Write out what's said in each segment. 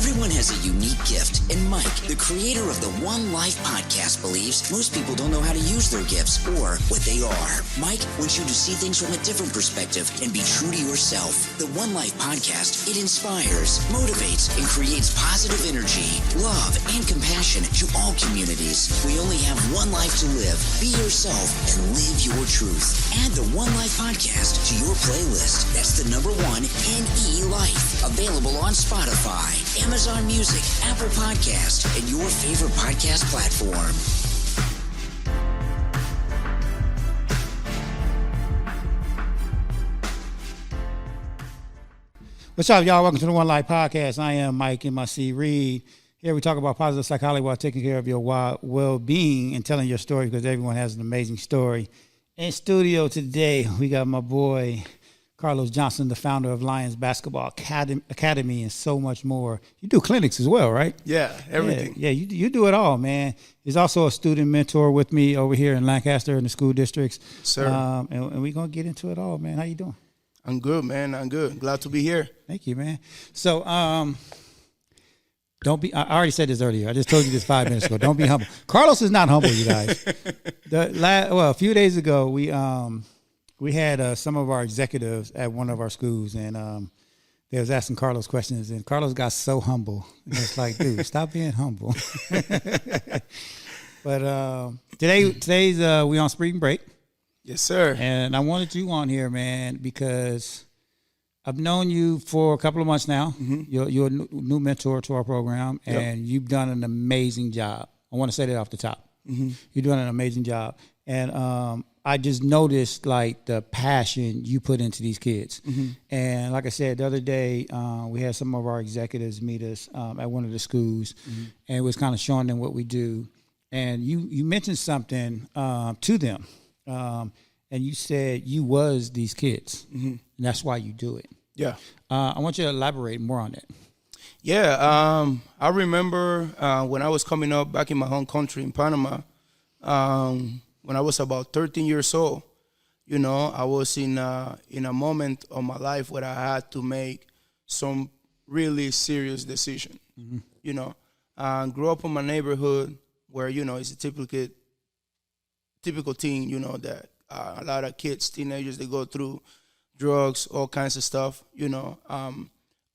Everyone has a unique gift, and Mike, the creator of the One Life podcast, believes most people don't know how to use their gifts or what they are. Mike wants you to see things from a different perspective and be true to yourself. The One Life podcast, it inspires, motivates, and creates positive energy, love, and compassion to all communities. We only have one life to live. Be yourself and live your truth. Add the One Life podcast to your playlist. That's the number one, NE Life. Available on Spotify, Amazon Music, Apple Podcast, and your favorite podcast platform. What's up, y'all? Welcome to the One Life Podcast. I am Mike MIC Reed. Here we talk about positive psychology while taking care of your well-being and telling your story, because everyone has an amazing story. In studio today, we got my boy Carlos Johnson, the founder of Lions Basketball Academy, and so much more. You do clinics as well, right? Yeah, everything. Yeah, you do it all, man. He's also a student mentor with me over here in Lancaster in the school districts. Sir. And we're going to get into it all, man. How you doing? I'm good, man. I'm good. Glad to be here. Thank you, man. So, don't be. I already said this earlier. I just told you this 5 minutes ago. Don't be humble. Carlos is not humble, you guys. A few days ago, we had some of our executives at one of our schools, and they was asking Carlos questions, and Carlos got so humble. And it's like, dude, stop being humble. But today's we on spring break. Yes, sir. And I wanted you on here, man, because I've known you for a couple of months now. Mm-hmm. You're a new mentor to our program, and you've done an amazing job. I want to say that off the top. Mm-hmm. You're doing an amazing job. And I just noticed, like, the passion you put into these kids. Mm-hmm. And like I said, the other day, we had some of our executives meet us at one of the schools, and it was kind of showing them what we do. And you mentioned something to them. And you said you was these kids, and that's why you do it. Yeah. I want you to elaborate more on it. Yeah. I remember when I was coming up back in my home country in Panama, when I was about 13 years old, you know, I was in a moment of my life where I had to make some really serious decision. Mm-hmm. You know, grew up in my neighborhood where, you know, it's a typical teen, you know, that a lot of kids, teenagers, they go through drugs, all kinds of stuff, you know.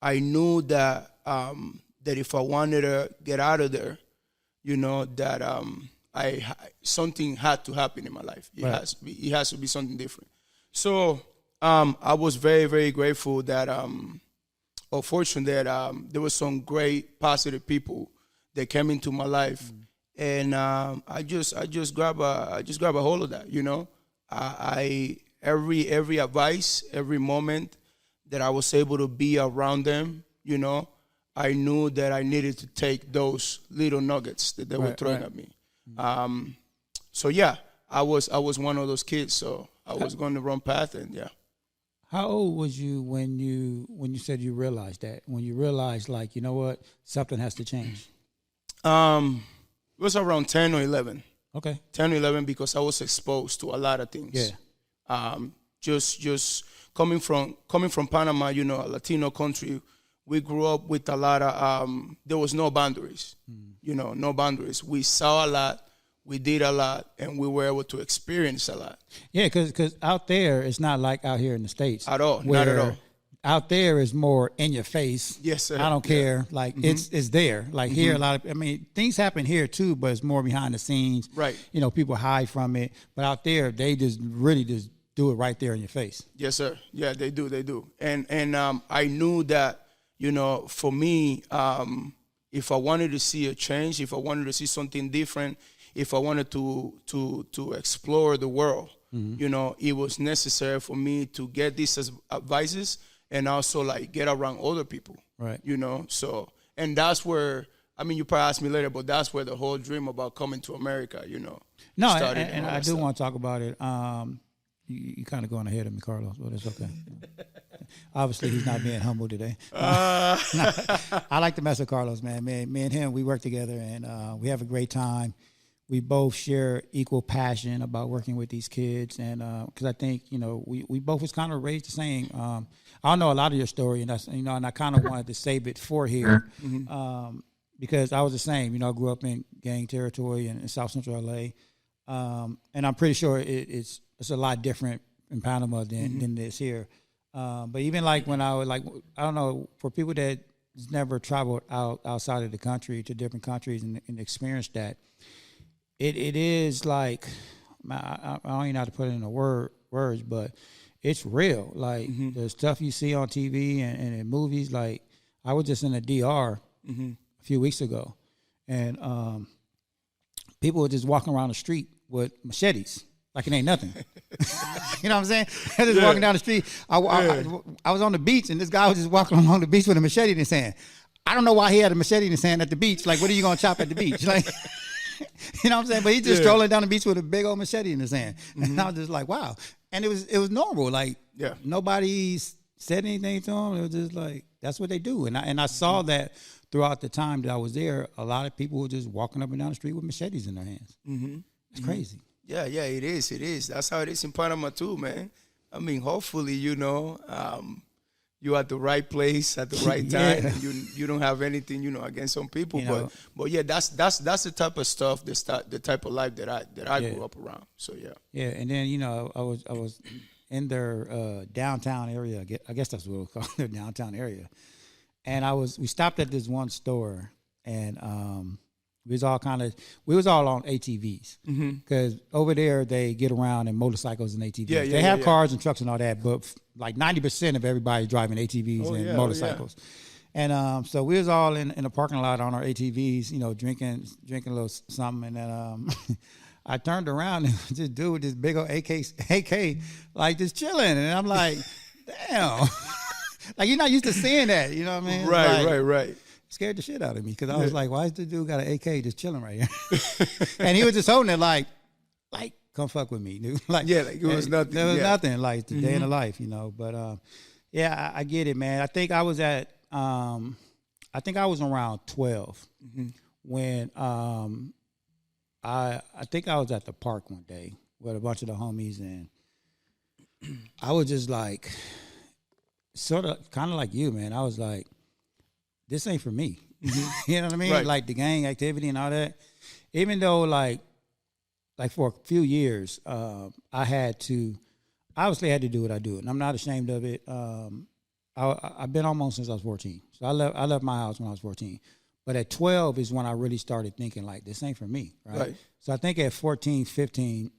I knew that that if I wanted to get out of there, you know, that something had to happen in my life. It has to be something different. So I was very, very grateful that, or fortunate that there was some great positive people that came into my life. Mm. And I just grab a hold of that, you know. Every advice, every moment that I was able to be around them, you know, I knew that I needed to take those little nuggets that they were throwing at me. So yeah, I was one of those kids. So I was going the wrong path, and yeah. How old was you when you said you realized that? When you realized, like, you know what, something has to change? It was around 10 or 11. Okay. 10 or 11, because I was exposed to a lot of things. Yeah. Just coming from Panama, you know, a Latino country, we grew up with a lot of, there was no boundaries, you know, no boundaries. We saw a lot, we did a lot, and we were able to experience a lot. Yeah, because out there, it's not like out here in the States. At all, not at all. Out there is more in your face. Yes, sir. I don't care. Like, it's there. Like, here, things happen here too, but it's more behind the scenes. Right. You know, people hide from it. But out there, they just really just do it right there in your face. Yes, sir. Yeah, they do. And I knew that, you know, for me, if I wanted to see a change, if I wanted to see something different, if I wanted to explore the world, you know, it was necessary for me to get these advices and also, like, get around other people, right? You know, so, and that's where, I mean, you probably ask me later, but that's where the whole dream about coming to America, you know, started. And I do want to talk about it. You kind of going ahead of me, Carlos, but it's okay. Obviously, he's not being humble today. I like to mess with Carlos, man. Me and him, we work together, and we have a great time. we both share equal passion about working with these kids, and because I think we both was kind of raised the same. I don't know a lot of your story, and and I kind of wanted to save it for here, because I was the same. I grew up in gang territory in South Central LA, and I'm pretty sure it's a lot different in Panama than it is here. But even like when I was I don't know, for people that never traveled outside of the country to different countries and experienced that. It is like, I don't even know how to put it in words, but it's real. Like the stuff you see on TV and in movies. Like I was just in the DR a few weeks ago, and people were just walking around the street with machetes, like it ain't nothing. You know what I'm saying? They're just walking down the street. I was on the beach, and this guy was just walking along the beach with a machete in his hand. I don't know why he had a machete in his hand at the beach. Like, what are you gonna chop at the beach? Like. You know what I'm saying? But he's just strolling down the beach with a big old machete in his hand. And I was just like, wow. And it was normal. Like, nobody said anything to him. It was just like, that's what they do. And I saw that throughout the time that I was there. A lot of people were just walking up and down the street with machetes in their hands. It's crazy. Yeah, it is. It is. That's how it is in Panama too, man. I mean, hopefully, you're at the right place at the right time. And you don't have anything, against some people. But yeah, that's the type of stuff, the type of life that I grew up around. So yeah. Yeah, and then I was in their downtown area. I guess that's what we call their downtown area. And we stopped at this one store, and we was all on ATVs, because over there they get around in motorcycles and ATVs. They have cars and trucks and all that, but like 90% of everybody driving ATVs and motorcycles. And so we was all in the parking lot on our ATVs, drinking a little something, and then I turned around and this dude with this big old AK, like just chilling, and I'm like, damn, like you're not used to seeing that, you know what I mean? Right. Scared the shit out of me, because I was like, why is this dude got an AK just chilling right here? And he was just holding it like, come fuck with me, dude. Like, it was nothing. There was nothing, like the day in the life, But I get it, man. I think I was around 12 when I think I was at the park one day with a bunch of the homies, and I was just like, sort of, kind of like you, man. I was like, this ain't for me. You know what I mean? Right. Like the gang activity and all that. Even though like for a few years, I had to do what I do, and I'm not ashamed of it. I've been almost since I was 14. So I left my house when I was 14. But at 12 is when I really started thinking, like, this ain't for me, right? So I think at 14, 15,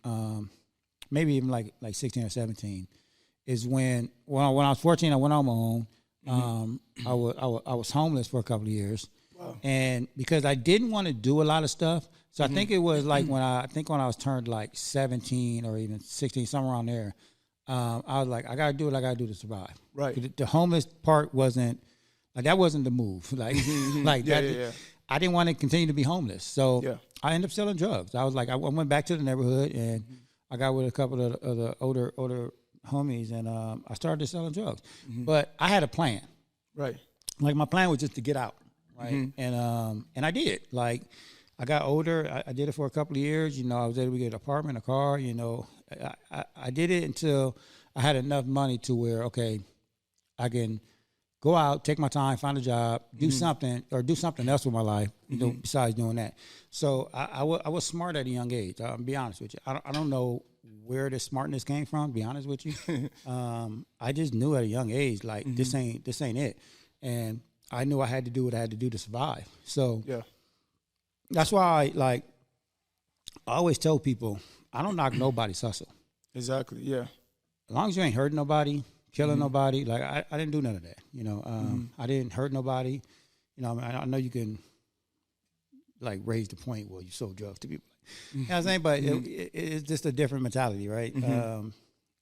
maybe even like 16 or 17, is when I was 14, I went on my own. I was homeless for a couple of years. Wow. And because I didn't want to do a lot of stuff, so I think it was like when I was turned like 17 or even 16, somewhere around there, I was like, I gotta do what I gotta do to survive. Right. The homeless part wasn't the move. Like I didn't want to continue to be homeless, so I ended up selling drugs. I was like, I went back to the neighborhood, and I got with a couple of the older homies, and I started selling drugs. But I had a plan. Right. Like my plan was just to get out. Right. And I did. Like I got older. I did it for a couple of years. I was able to get an apartment, a car. I did it until I had enough money to where, okay, I can go out, take my time, find a job, do something, or do something else with my life, besides doing that. So I was smart at a young age. I'll be honest with you. I don't know where the smartness came from, to be honest with you. I just knew at a young age, like, this ain't it. And I knew I had to do what I had to do to survive. So that's why I always tell people, I don't knock nobody's hustle. Exactly, yeah. As long as you ain't hurting nobody, killing nobody, like I didn't do none of that. I didn't hurt nobody. I know you can like raise the point where you sold drugs to people. You know what I'm saying? But it's just a different mentality, right?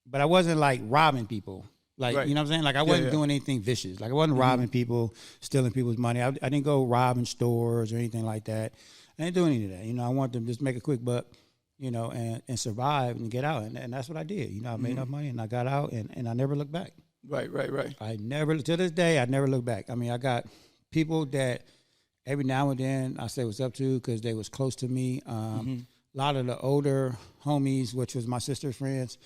But I wasn't like robbing people. Like, you know what I'm saying? Like I wasn't doing anything vicious. Like I wasn't robbing people, stealing people's money. I didn't go robbing stores or anything like that. I didn't do any of that. I wanted to just make a quick buck, and survive and get out. And that's what I did. I made enough money and I got out, and I never looked back. Right. To this day, I never look back. I mean, I got people that every now and then I say what's up to because they was close to me. a lot of the older homies, which was my sister's friends,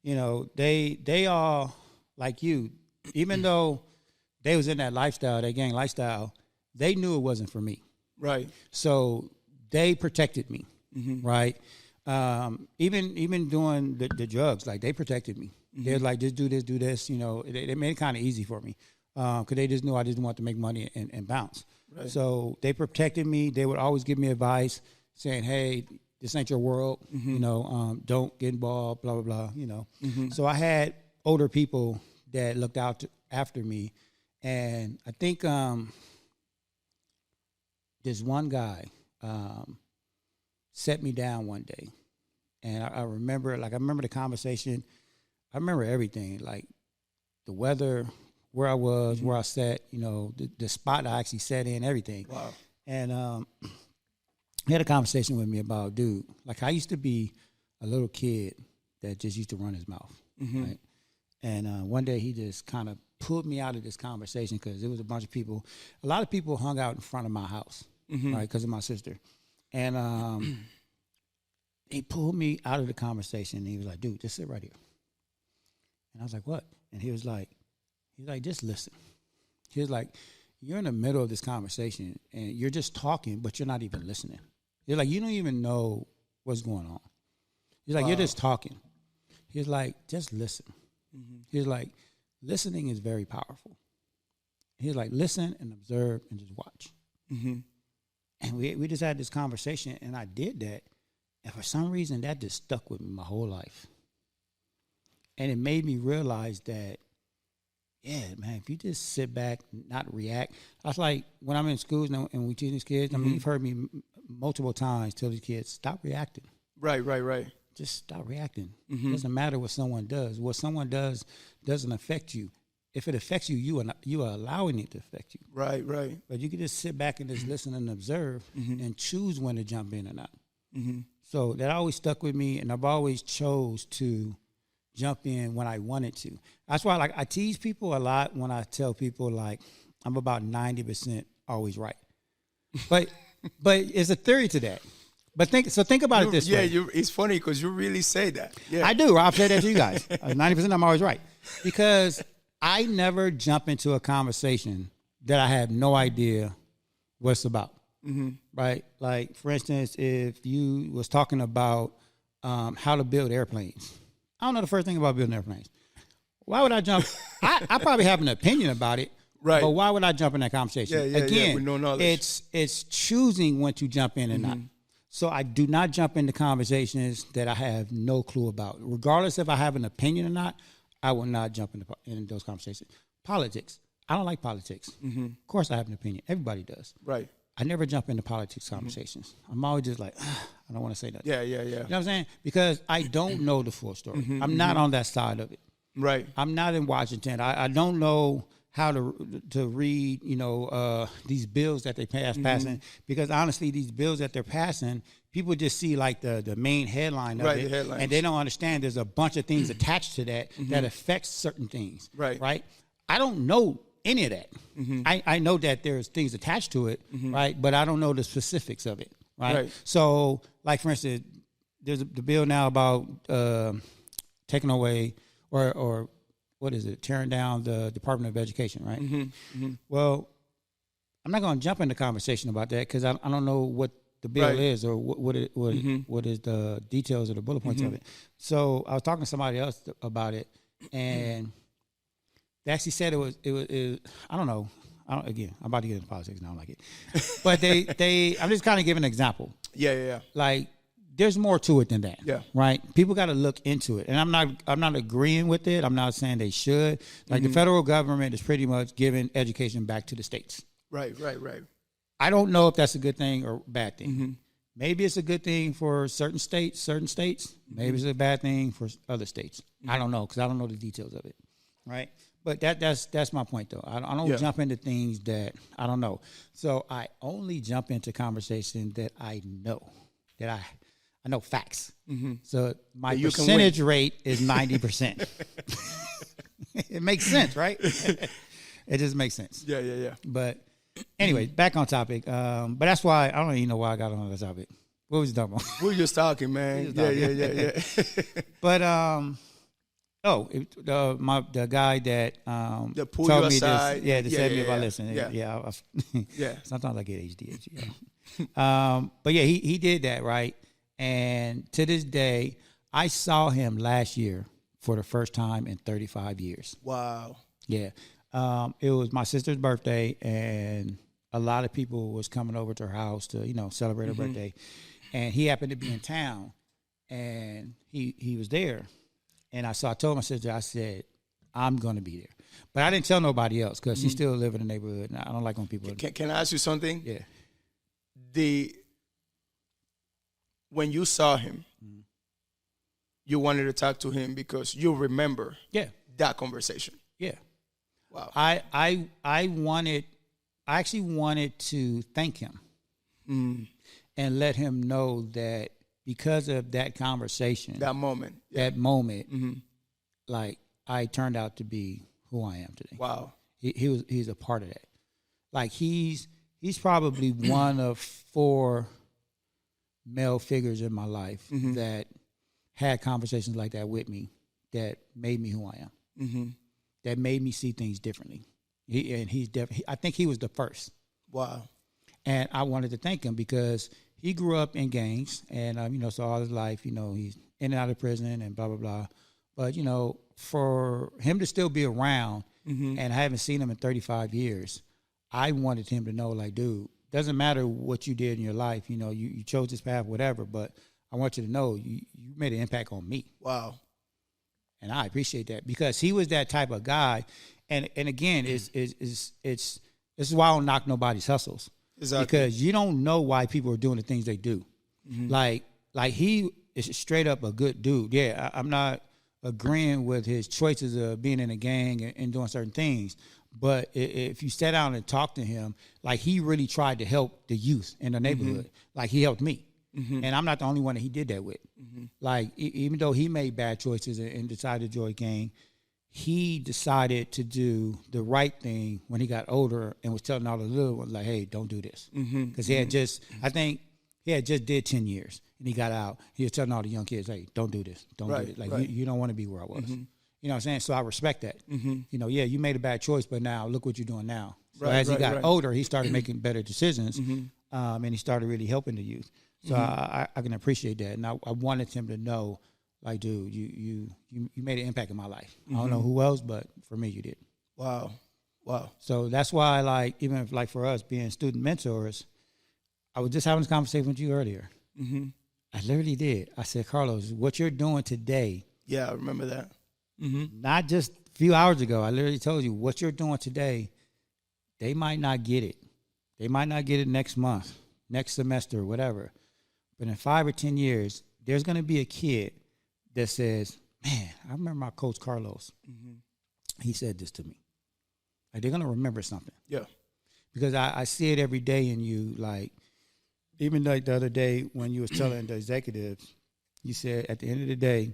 they all like you, even though they was in that lifestyle, that gang lifestyle, they knew it wasn't for me. Right. So they protected me, right? Even doing the drugs, like they protected me. They're like, just do this. They made it kind of easy for me because they just knew I just wanted to make money and bounce. Right. So they protected me. They would always give me advice saying, hey, this ain't your world, don't get involved, blah, blah, blah, So I had older people that looked out after me. And I think this one guy set me down one day. And I remember the conversation. I remember everything, like the weather, where I was, where I sat, the spot I actually sat in, everything. Wow. And he had a conversation with me about, dude, like I used to be a little kid that just used to run his mouth, right? And one day he just kind of pulled me out of this conversation because there was a bunch of people. A lot of people hung out in front of my house, right, because of my sister. And he pulled me out of the conversation, and he was like, dude, just sit right here. And I was like, what? And he was like, just listen. He was like, you're in the middle of this conversation, and you're just talking, but you're not even listening. You're like, you don't even know what's going on. He's like, you're just talking. He's like, just listen. He's like, listening is very powerful. He's like, listen and observe and just watch. And we just had this conversation, and I did that. And for some reason, that just stuck with me my whole life. And it made me realize that, yeah, man, if you just sit back, not react. That's like when I'm in schools and we teach these kids, I mean, you've heard me multiple times tell these kids, stop reacting. Right. Just stop reacting. It doesn't matter what someone does. What someone does doesn't affect you. If it affects you, you are allowing it to affect you. Right. But you can just sit back and just listen and observe and choose when to jump in or not. So that always stuck with me, and I've always chose to jump in when I wanted to. That's why I tease people a lot when I tell people like I'm about 90% always right. But it's a theory to that. But think about it this way. Yeah, it's funny because you really say that. Yeah. I do. I've said that to you guys. 90% I'm always right. Because I never jump into a conversation that I have no idea what it's about. Right? Like, for instance, if you was talking about how to build airplanes. I don't know the first thing about building airplanes. Why would I jump? I probably have an opinion about it. Right. But why would I jump in that conversation? Again, with no knowledge. It's choosing when to jump in and not. So I do not jump into conversations that I have no clue about. Regardless if I have an opinion or not, I will not jump in those conversations. Politics. I don't like politics. Of course I have an opinion. Everybody does. Right. I never jump into politics conversations. I'm always just like, I don't want to say that. Yeah. You know what I'm saying? Because I don't know the full story. I'm not on that side of it. Right. I'm not in Washington. I don't know how to read, these bills that they passing. Because honestly, these bills that they're passing, people just see like the main headline of it, and they don't understand there's a bunch of things attached to that that affects certain things. Right. I don't know any of that. I know that there's things attached to it, right? But I don't know the specifics of it, right? So, like for instance, there's the bill now about taking away or what is it? Tearing down the Department of Education, right? Well, I'm not going to jump into conversation about that because I don't know what the bill is or what is the details or the bullet points of it. So I was talking to somebody else about it, and they actually said it was I don't know. Again, I'm about to get into politics and I don't like it. But I'm just kind of giving an example. Yeah. Like, there's more to it than that. Yeah. Right? People got to look into it. And I'm not agreeing with it. I'm not saying they should. Like, the federal government is pretty much giving education back to the states. Right. I don't know if that's a good thing or bad thing. Maybe it's a good thing for certain states. Maybe it's a bad thing for other states. I don't know because I don't know the details of it. Right? But that's my point, though. I don't jump into things that I don't know. So I only jump into conversation that I know, that I know facts. So my percentage rate is 90%. It makes sense, right? It just makes sense. Yeah. But anyway, back on topic. But that's why I don't even know why I got on this topic. What was you talking about? We were just talking, man. Yeah. But the guy that pulled told you me aside. this, to save me if I yeah. listen. Yeah. Yeah. Sometimes I get ADHD. But yeah, he did that, right? And to this day, I saw him last year for the first time in 35 years. Wow. Yeah. It was my sister's birthday, and a lot of people was coming over to her house to, celebrate her birthday. And he happened to be in town, and he was there. And I told my sister, I said, I'm going to be there. But I didn't tell nobody else because she still live in the neighborhood, and I don't like when people... Can I ask you something? Yeah. When you saw him, you wanted to talk to him because you remember that conversation. Yeah. Wow. I actually wanted to thank him and let him know that because of that conversation, that moment, like I turned out to be who I am today. Wow. He's a part of that. Like he's probably one of 4 male figures in my life that had conversations like that with me that made me who I am. That made me see things differently. I think he was the first. Wow. And I wanted to thank him because he grew up in gangs and, so all his life, he's in and out of prison and blah, blah, blah. But, for him to still be around and I haven't seen him in 35 years, I wanted him to know, like, dude, doesn't matter what you did in your life, you chose this path, whatever, but I want you to know you made an impact on me. Wow. And I appreciate that because he was that type of guy. And again, this is why I don't knock nobody's hustles. Exactly. Because you don't know why people are doing the things they do. Like he is straight up a good dude. Yeah, I'm not agreeing with his choices of being in a gang and doing certain things. But if you sat down and talked to him, like he really tried to help the youth in the neighborhood. Like he helped me. And I'm not the only one that he did that with. Like even though he made bad choices and decided to join a gang, he decided to do the right thing when he got older and was telling all the little ones, like, hey, don't do this. Because he had I think he had just did 10 years and he got out. He was telling all the young kids, hey, don't do this. Don't do it. Like, you don't want to be where I was. You know what I'm saying? So I respect that. You made a bad choice, but now look what you're doing now. So as he got older, he started making better decisions and he started really helping the youth. So I can appreciate that. And I wanted him to know, like, dude, you made an impact in my life. I don't know who else, but for me, you did. Wow. So that's why, like, even if, like, for us being student mentors, I was just having this conversation with you earlier. I literally did. I said, Carlos, what you're doing today. Yeah, I remember that. Not just a few hours ago. I literally told you what you're doing today. They might not get it. They might not get it next month, next semester, whatever. But in 5 or 10 years, there's going to be a kid that says, man, I remember my coach Carlos. He said this to me. Like, they're going to remember something. Yeah. Because I see it every day in you. Like, even like the other day when you was telling the executives, you said at the end of the day,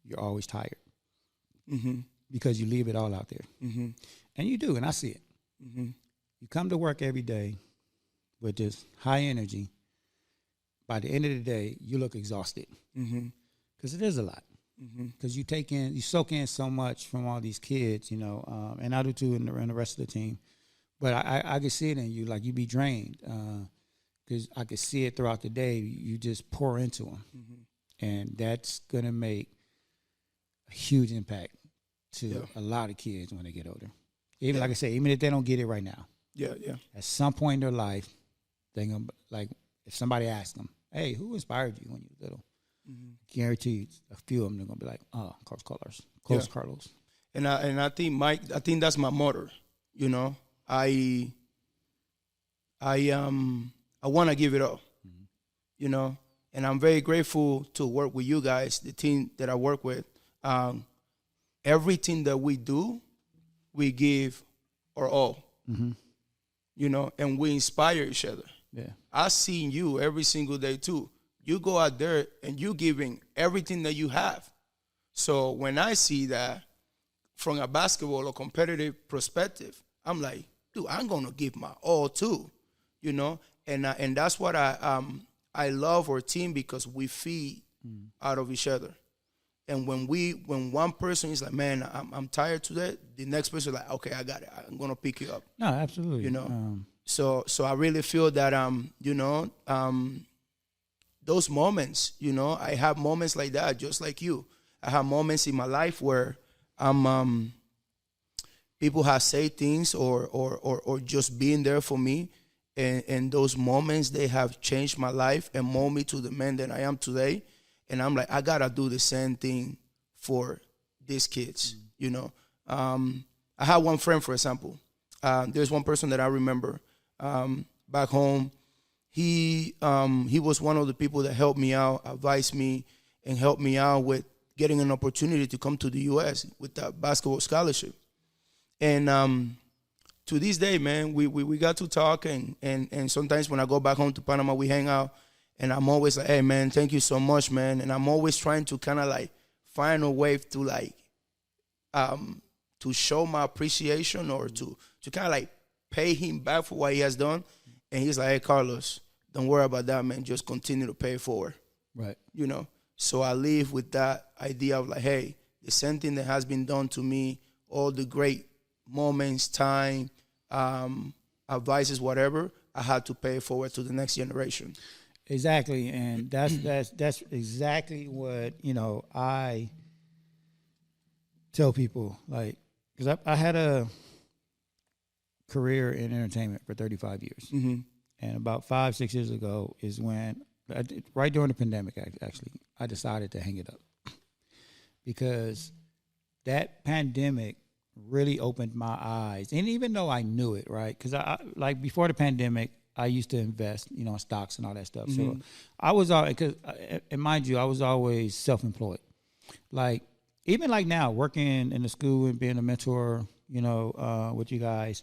you're always tired. Because you leave it all out there. And you do, and I see it. You come to work every day with this high energy. By the end of the day, you look exhausted because it is a lot. Because you soak in so much from all these kids, and I do too, and the rest of the team. But I can see it in you, like you be drained because I can see it throughout the day. You just pour into them, and that's gonna make a huge impact to a lot of kids when they get older. Even like I say, even if they don't get it right now, at some point in their life, they're gonna like. If somebody asks them, hey, who inspired you when you were little? Guarantee you a few of them are going to be like, oh, Coach Carlos. And I think, Mike, that's my motto, I want to give it all, and I'm very grateful to work with you guys, the team that I work with. Everything that we do, we give our all, and we inspire each other. Yeah, I seen you every single day too. You go out there and you giving everything that you have. So when I see that from a basketball or competitive perspective, I'm like, dude, I'm gonna give my all too, And that's what I love our team because we feed out of each other. And when one person is like, man, I'm tired today, the next person is like, okay, I got it. I'm gonna pick you up. No, absolutely. You know. So I really feel that those moments, I have moments like that, just like you. I have moments in my life where people have said things or just being there for me. And those moments, they have changed my life and molded me to the man that I am today. And I'm like, I got to do the same thing for these kids, I have one friend, for example. There's one person that I remember back home. He was one of the people that helped me out, advised me, and helped me out with getting an opportunity to come to the U.S. with that basketball scholarship. And to this day, man, we got to talk, and sometimes when I go back home to Panama, we hang out, and I'm always like, hey, man, thank you so much, man. And I'm always trying to kind of like find a way to like to show my appreciation or to kind of like pay him back for what he has done. And he's like, hey, Carlos, don't worry about that, man. Just continue to pay it forward. Right. So I live with that idea of like, hey, the same thing that has been done to me, all the great moments, time, advices, whatever, I had to pay it forward to the next generation. Exactly. And that's exactly what, I tell people, like, because I had a career in entertainment for 35 years. Mm-hmm. And about 5-6 years ago is when, right during the pandemic, actually, I decided to hang it up. Because that pandemic really opened my eyes. And even though I knew it, right? Because I like before the pandemic, I used to invest, in stocks and all that stuff. Mm-hmm. So I was and mind you, I was always self-employed. Like, even like now, working in the school and being a mentor, with you guys,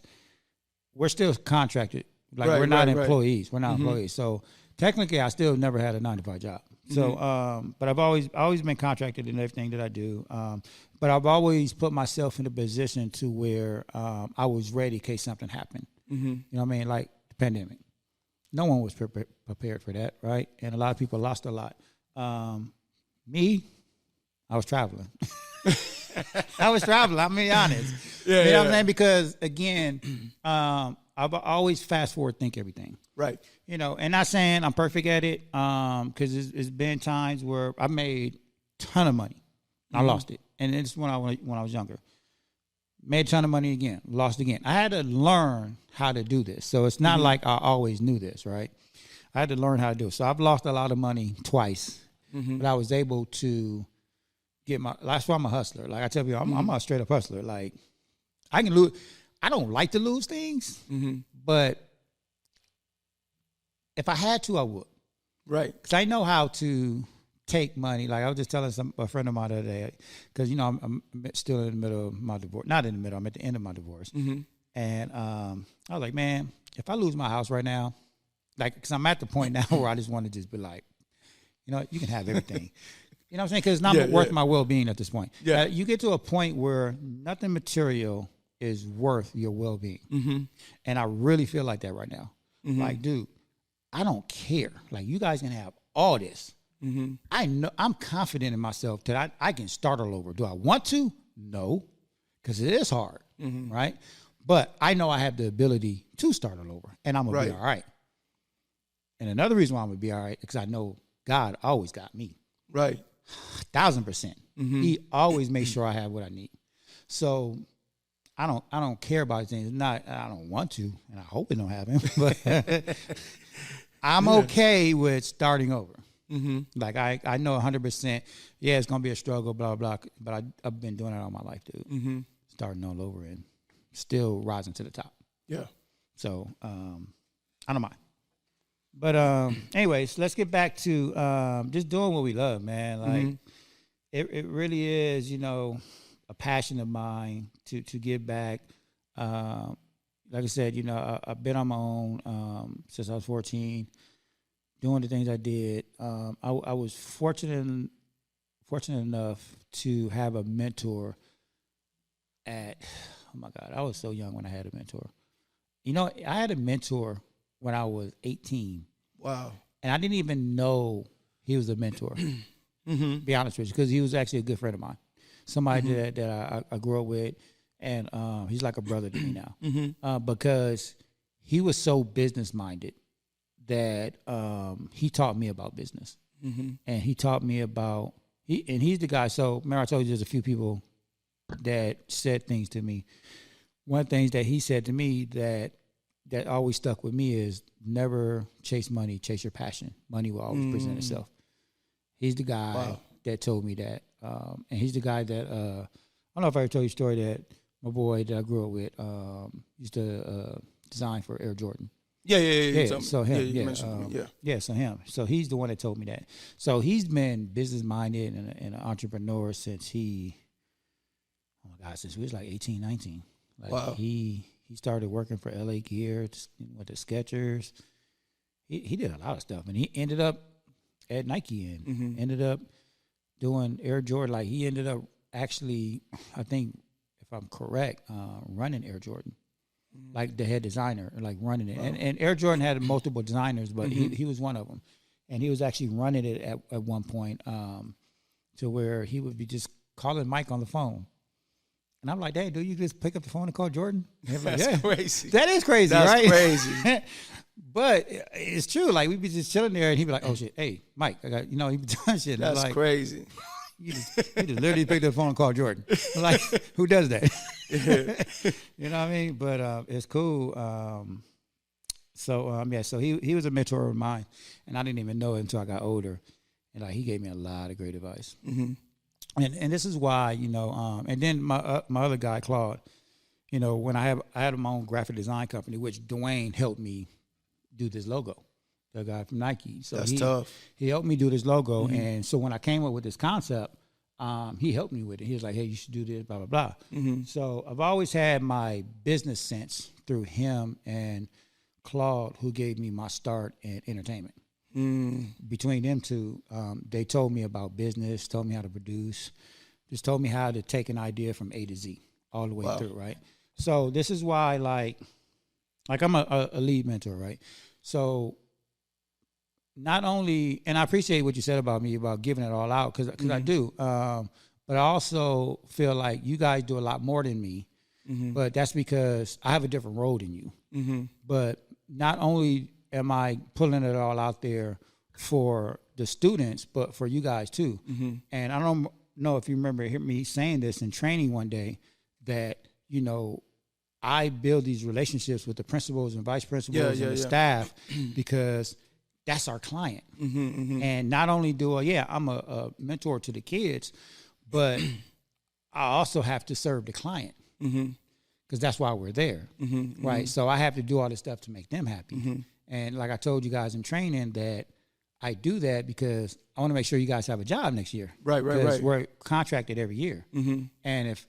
we're still contracted. Like, we're not employees. Right. We're not employees. So technically, I still never had a 9-to-5 job. So, but I've always been contracted in everything that I do. But I've always put myself in a position to where I was ready in case something happened. Mm-hmm. You know what I mean? Like the pandemic. No one was prepared for that, right? And a lot of people lost a lot. Me, I was traveling. I was traveling. I'm being honest. You know what I'm saying? Because again, I've always fast forward think everything. Right. And not saying I'm perfect at it, because it's been times where I made a ton of money. I lost it. And it's when I was younger. Made a ton of money again, lost again. I had to learn how to do this. So it's not like I always knew this, right? I had to learn how to do it. So I've lost a lot of money twice, but I was able to get that's why I'm a hustler. Like I tell you, I'm a straight up hustler. Like I can lose. I don't like to lose things, but if I had to, I would. Right. Because I know how to take money. Like I was just telling a friend of mine the other day, because I'm still in the middle of my divorce. Not in the middle. I'm at the end of my divorce. And I was like, man, if I lose my house right now, like, because I'm at the point now where I just want to just be like, you can have everything. You know what I'm saying? Because it's not worth my well-being at this point. Yeah. You get to a point where nothing material is worth your well-being. And I really feel like that right now. Like, dude, I don't care. Like, you guys can have all this. I know I'm confident in myself that I can start all over. Do I want to? No, because it is hard, right? But I know I have the ability to start all over, and I'm gonna be all right. And another reason why I'm gonna be all right is because I know God always got me. Right, 1,000%. He always makes sure I have what I need. So I don't care about things. Not I don't want to, and I hope it don't happen. But I'm okay with starting over. Like I know 100%. Yeah, it's gonna be a struggle, blah blah. But I've been doing it all my life, dude. Starting all over and still rising to the top. Yeah. So I don't mind. But anyways, let's get back to just doing what we love, man. Like it really is, a passion of mine to give back. Like I said, I've been on my own since I was 14. Doing the things I did, I was fortunate enough to have a mentor oh my God, I was so young when I had a mentor. I had a mentor when I was 18. Wow. and I didn't even know he was a mentor. Be honest with you, because he was actually a good friend of mine, somebody that I grew up with, and he's like a brother to me now, because he was so business minded that he taught me about business, and he taught me about he's the guy. So remember I told you there's a few people that said things to me. One of the things that he said to me that always stuck with me is never chase money, chase your passion. Money will always present itself. He's the guy that told me that. And he's the guy that, I don't know if I ever told you a story that my boy that I grew up with used to design for Air Jordan. Yeah. So him, so him. So he's the one that told me that. So he's been business minded and an entrepreneur since since we was like 18, 19. Like he started working for LA Gear, went to Skechers. He did a lot of stuff, and he ended up at Nike and ended up doing Air Jordan. Like he ended up actually, I think, if I'm correct, running Air Jordan, like the head designer, like running it. And Air Jordan had multiple designers, but he was one of them, and he was actually running it at one point to where he would be just calling Mike on the phone. And I'm like, "Hey, do you just pick up the phone and call Jordan?" And like, That's crazy. That is crazy, That's right? crazy. But it's true. Like we'd be just chilling there, and he'd be like, "Oh shit, hey, Mike, I got," he'd be doing shit. And That's like, crazy. You just literally picked up the phone and called Jordan. I'm like, who does that? You know what I mean? But it's cool. So he was a mentor of mine, and I didn't even know it until I got older, and like he gave me a lot of great advice. And this is why, and then my other guy, Claude, when I had my own graphic design company, which Dwayne helped me do this logo, the guy from Nike. So That's tough. He helped me do this logo. And so when I came up with this concept, he helped me with it. He was like, hey, you should do this, blah, blah, blah. So I've always had my business sense through him and Claude, who gave me my start in entertainment. Between them two, they told me about business, told me how to produce, just told me how to take an idea from A to Z all the way through, right? So this is why, like I'm a lead mentor, right? So not only, and I appreciate what you said about me about giving it all out, because I do, but I also feel like you guys do a lot more than me, but that's because I have a different role than you. But not only am I pulling it all out there for the students, but for you guys too. And I don't know if you remember me saying this in training one day that, I build these relationships with the principals and vice principals and the staff because that's our client. And not only I'm a mentor to the kids, but I also have to serve the client because that's why we're there, right? So I have to do all this stuff to make them happy. And like I told you guys in training that I do that because I want to make sure you guys have a job next year. Right. Because we're contracted every year. And if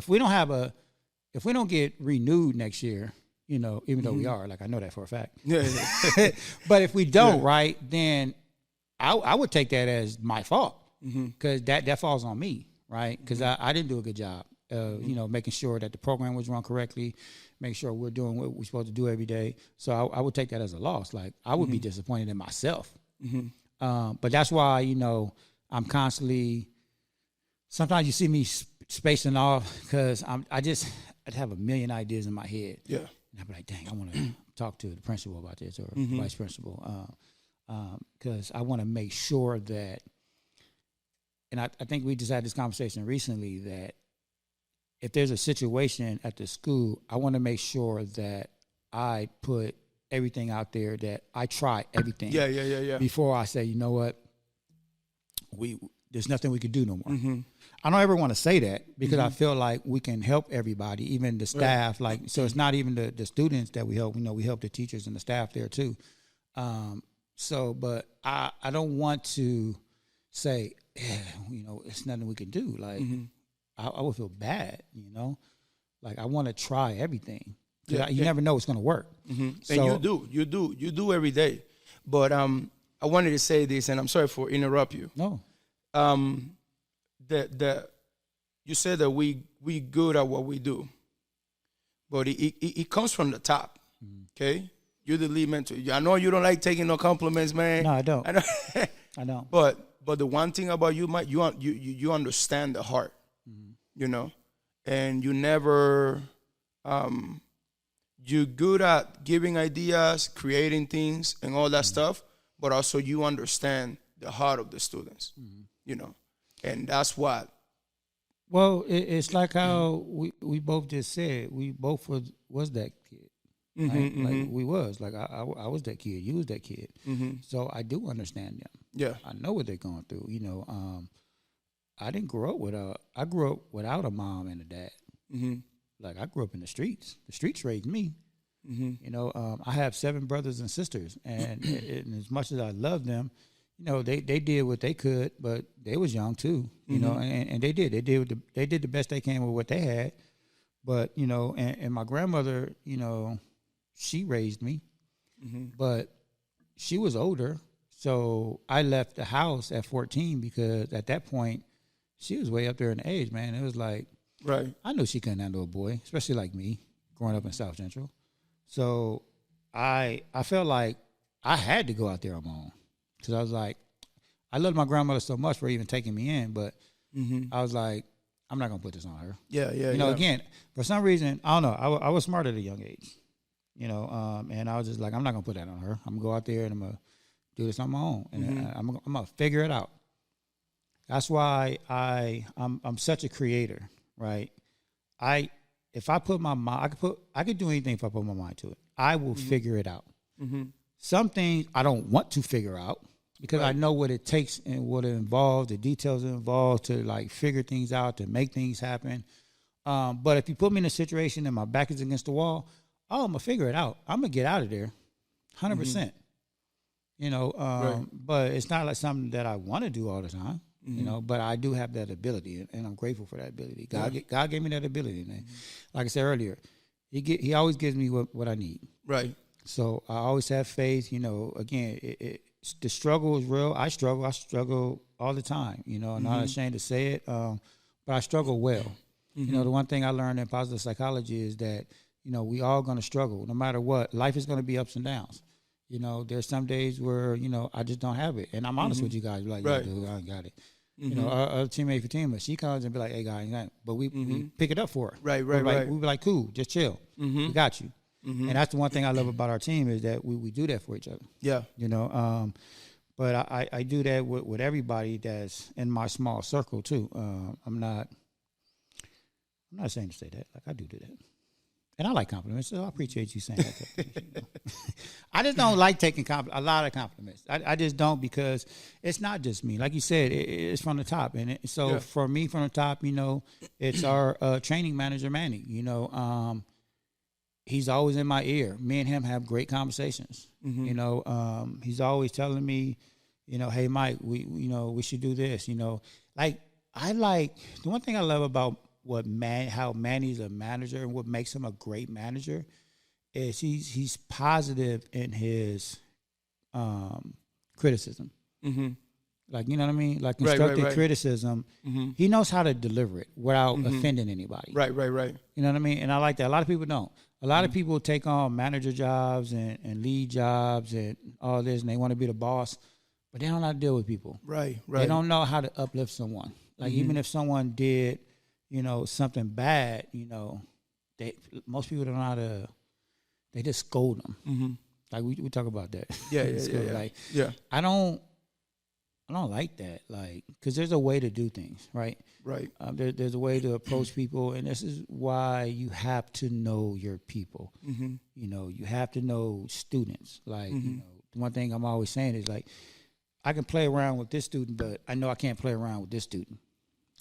we don't get renewed next year, even though we are, like I know that for a fact. But if we don't, right, then I would take that as my fault because that falls on me, right? Because I didn't do a good job, making sure that the program was run correctly, making sure we're doing what we're supposed to do every day. So I would take that as a loss. Like I would be disappointed in myself. But that's why, I'm constantly, sometimes you see me spacing off because I'd have a million ideas in my head. Yeah. And I'd be like, dang, I want to talk to the principal about this or the vice principal because I want to make sure that, and I think we just had this conversation recently that if there's a situation at the school, I want to make sure that I put everything out there, that I try everything. Yeah. Before I say, you know what, there's nothing we can do no more. I don't ever want to say that because I feel like we can help everybody, even the staff. Like, so it's not even the students that we help. We help the teachers and the staff there too. But I don't want to say, it's nothing we can do. Like, I would feel bad, Like, I want to try everything. You never know it's going to work. So, and you do every day. But I wanted to say this, and I'm sorry for interrupt you. No. That you said that we good at what we do, but it comes from the top. Okay, You're the lead mentor. I know you don't like taking no compliments, man. No, I don't. I know. I don't. But the one thing about you, Mike, you understand the heart, you know, and you never, you're good at giving ideas, creating things, and all that stuff. But also you understand the heart of the students, you know, and that's what. Well, it's like how we both just said. We both was that kid. Right? Like we was. Like I was that kid. You was that kid. So I do understand them. Yeah. I know what they're going through. You know, I didn't grow up I grew up without a mom and a dad. Like I grew up in the streets. The streets raised me. You know, I have 7 brothers and sisters, and as much as I love them, you know, they did what they could, but they was young too. You know, and they did the best they can with what they had. But you know, and my grandmother, you know, she raised me, but she was older, so I left the house at 14 because at that point she was way up there in age. Man, it was like, Right. I knew she couldn't handle a boy, especially like me, growing up in South Central. So I felt like I had to go out there on my own because I was like, I loved my grandmother so much for even taking me in, but I was like, I'm not gonna put this on her. Yeah. You know, again, for some reason, I don't know. I was smart at a young age, you know, and I was just like, I'm not gonna put that on her. I'm gonna go out there and I'm gonna do this on my own, and I'm gonna figure it out. That's why I'm such a creator, right? If I put my mind, I could do anything if I put my mind to it. I will figure it out. Some things I don't want to figure out because I know what it takes and what it involves, the details it involves to like figure things out, to make things happen. But if you put me in a situation and my back is against the wall, I'm gonna figure it out. I'm gonna get out of there, 100%. You know, but it's not like something that I want to do all the time. You know, but I do have that ability, and I'm grateful for that ability. God gave me that ability, man. Like I said earlier, He always gives me what I need. Right. So I always have faith. You know, again, the struggle is real. I struggle all the time. You know, I'm not ashamed to say it, but I struggle well. You know, the one thing I learned in positive psychology is that, you know, we all going to struggle no matter what. Life is going to be ups and downs. You know, there's some days where, you know, I just don't have it. And I'm honest with you guys. Like, yeah, dude, I ain't got it. You know, our teammate Fatima, she comes and be like, hey, guys, but we pick it up for her. Right. We be like, cool, just chill. We got you. And that's the one thing I love about our team is that we do that for each other. Yeah. You know, but I do that with everybody that's in my small circle, too. I'm not ashamed to say that. Like, I do that. And I like compliments, so I appreciate you saying that. You know? I just don't like taking a lot of compliments. I just don't because it's not just me. Like you said, it's from the top. And so for me from the top, you know, it's our training manager, Manny. You know, he's always in my ear. Me and him have great conversations. You know, he's always telling me, you know, hey, Mike, we should do this. You know, like the one thing I love about how Manny's a manager and what makes him a great manager is he's positive in his criticism. Like, you know what I mean? Like constructive criticism. He knows how to deliver it without offending anybody. Right. You know what I mean? And I like that. A lot of people don't. A lot of people take on manager jobs and lead jobs and all this, and they want to be the boss, but they don't know how to deal with people. Right. They don't know how to uplift someone. Like even if someone did, you know, something bad, you know, most people don't know how to. They just scold them. Like we talk about that. Yeah. Like I don't like that. Like because there's a way to do things, right? Right. There's a way to approach people, and this is why you have to know your people. You know, you have to know students. Like you know, the one thing I'm always saying is like, I can play around with this student, but I know I can't play around with this student.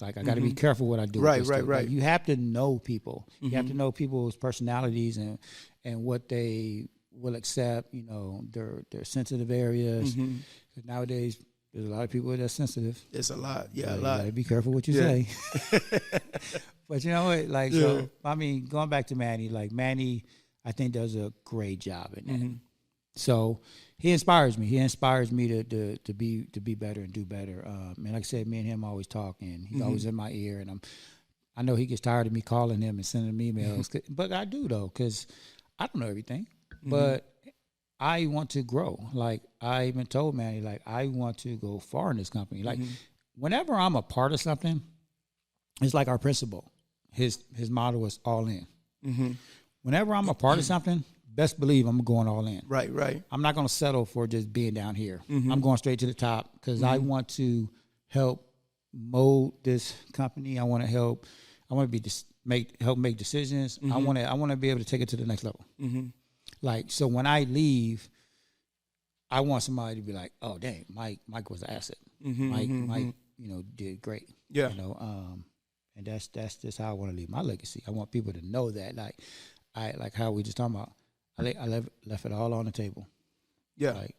Like, I got to be careful what I do. Right. Like, you have to know people. You have to know people's personalities and what they will accept, you know, their sensitive areas. Because nowadays, there's a lot of people that's sensitive. It's a lot. Yeah, so a lot. You got to be careful what you say. But you know what? Like, so, I mean, going back to Manny, like, Manny, I think does a great job in that. So he inspires me. He inspires me to be better and do better. And like I said, me and him always talk, and he's always in my ear. And I know he gets tired of me calling him and sending him emails, but I do though, because I don't know everything. But I want to grow. Like, I even told Manny, like, I want to go far in this company. Like, whenever I'm a part of something, it's like our principal. His motto is all in. Whenever I'm a part of something, best believe I'm going all in. Right. I'm not going to settle for just being down here. I'm going straight to the top because I want to help mold this company. I want to help. I want to help make decisions. I want to be able to take it to the next level. Like, so when I leave, I want somebody to be like, oh dang, Mike was an asset. Mike, did great. Yeah. And that's just how I want to leave my legacy. I want people to know that, like how we just talking about. I left it all on the table. Yeah. Like,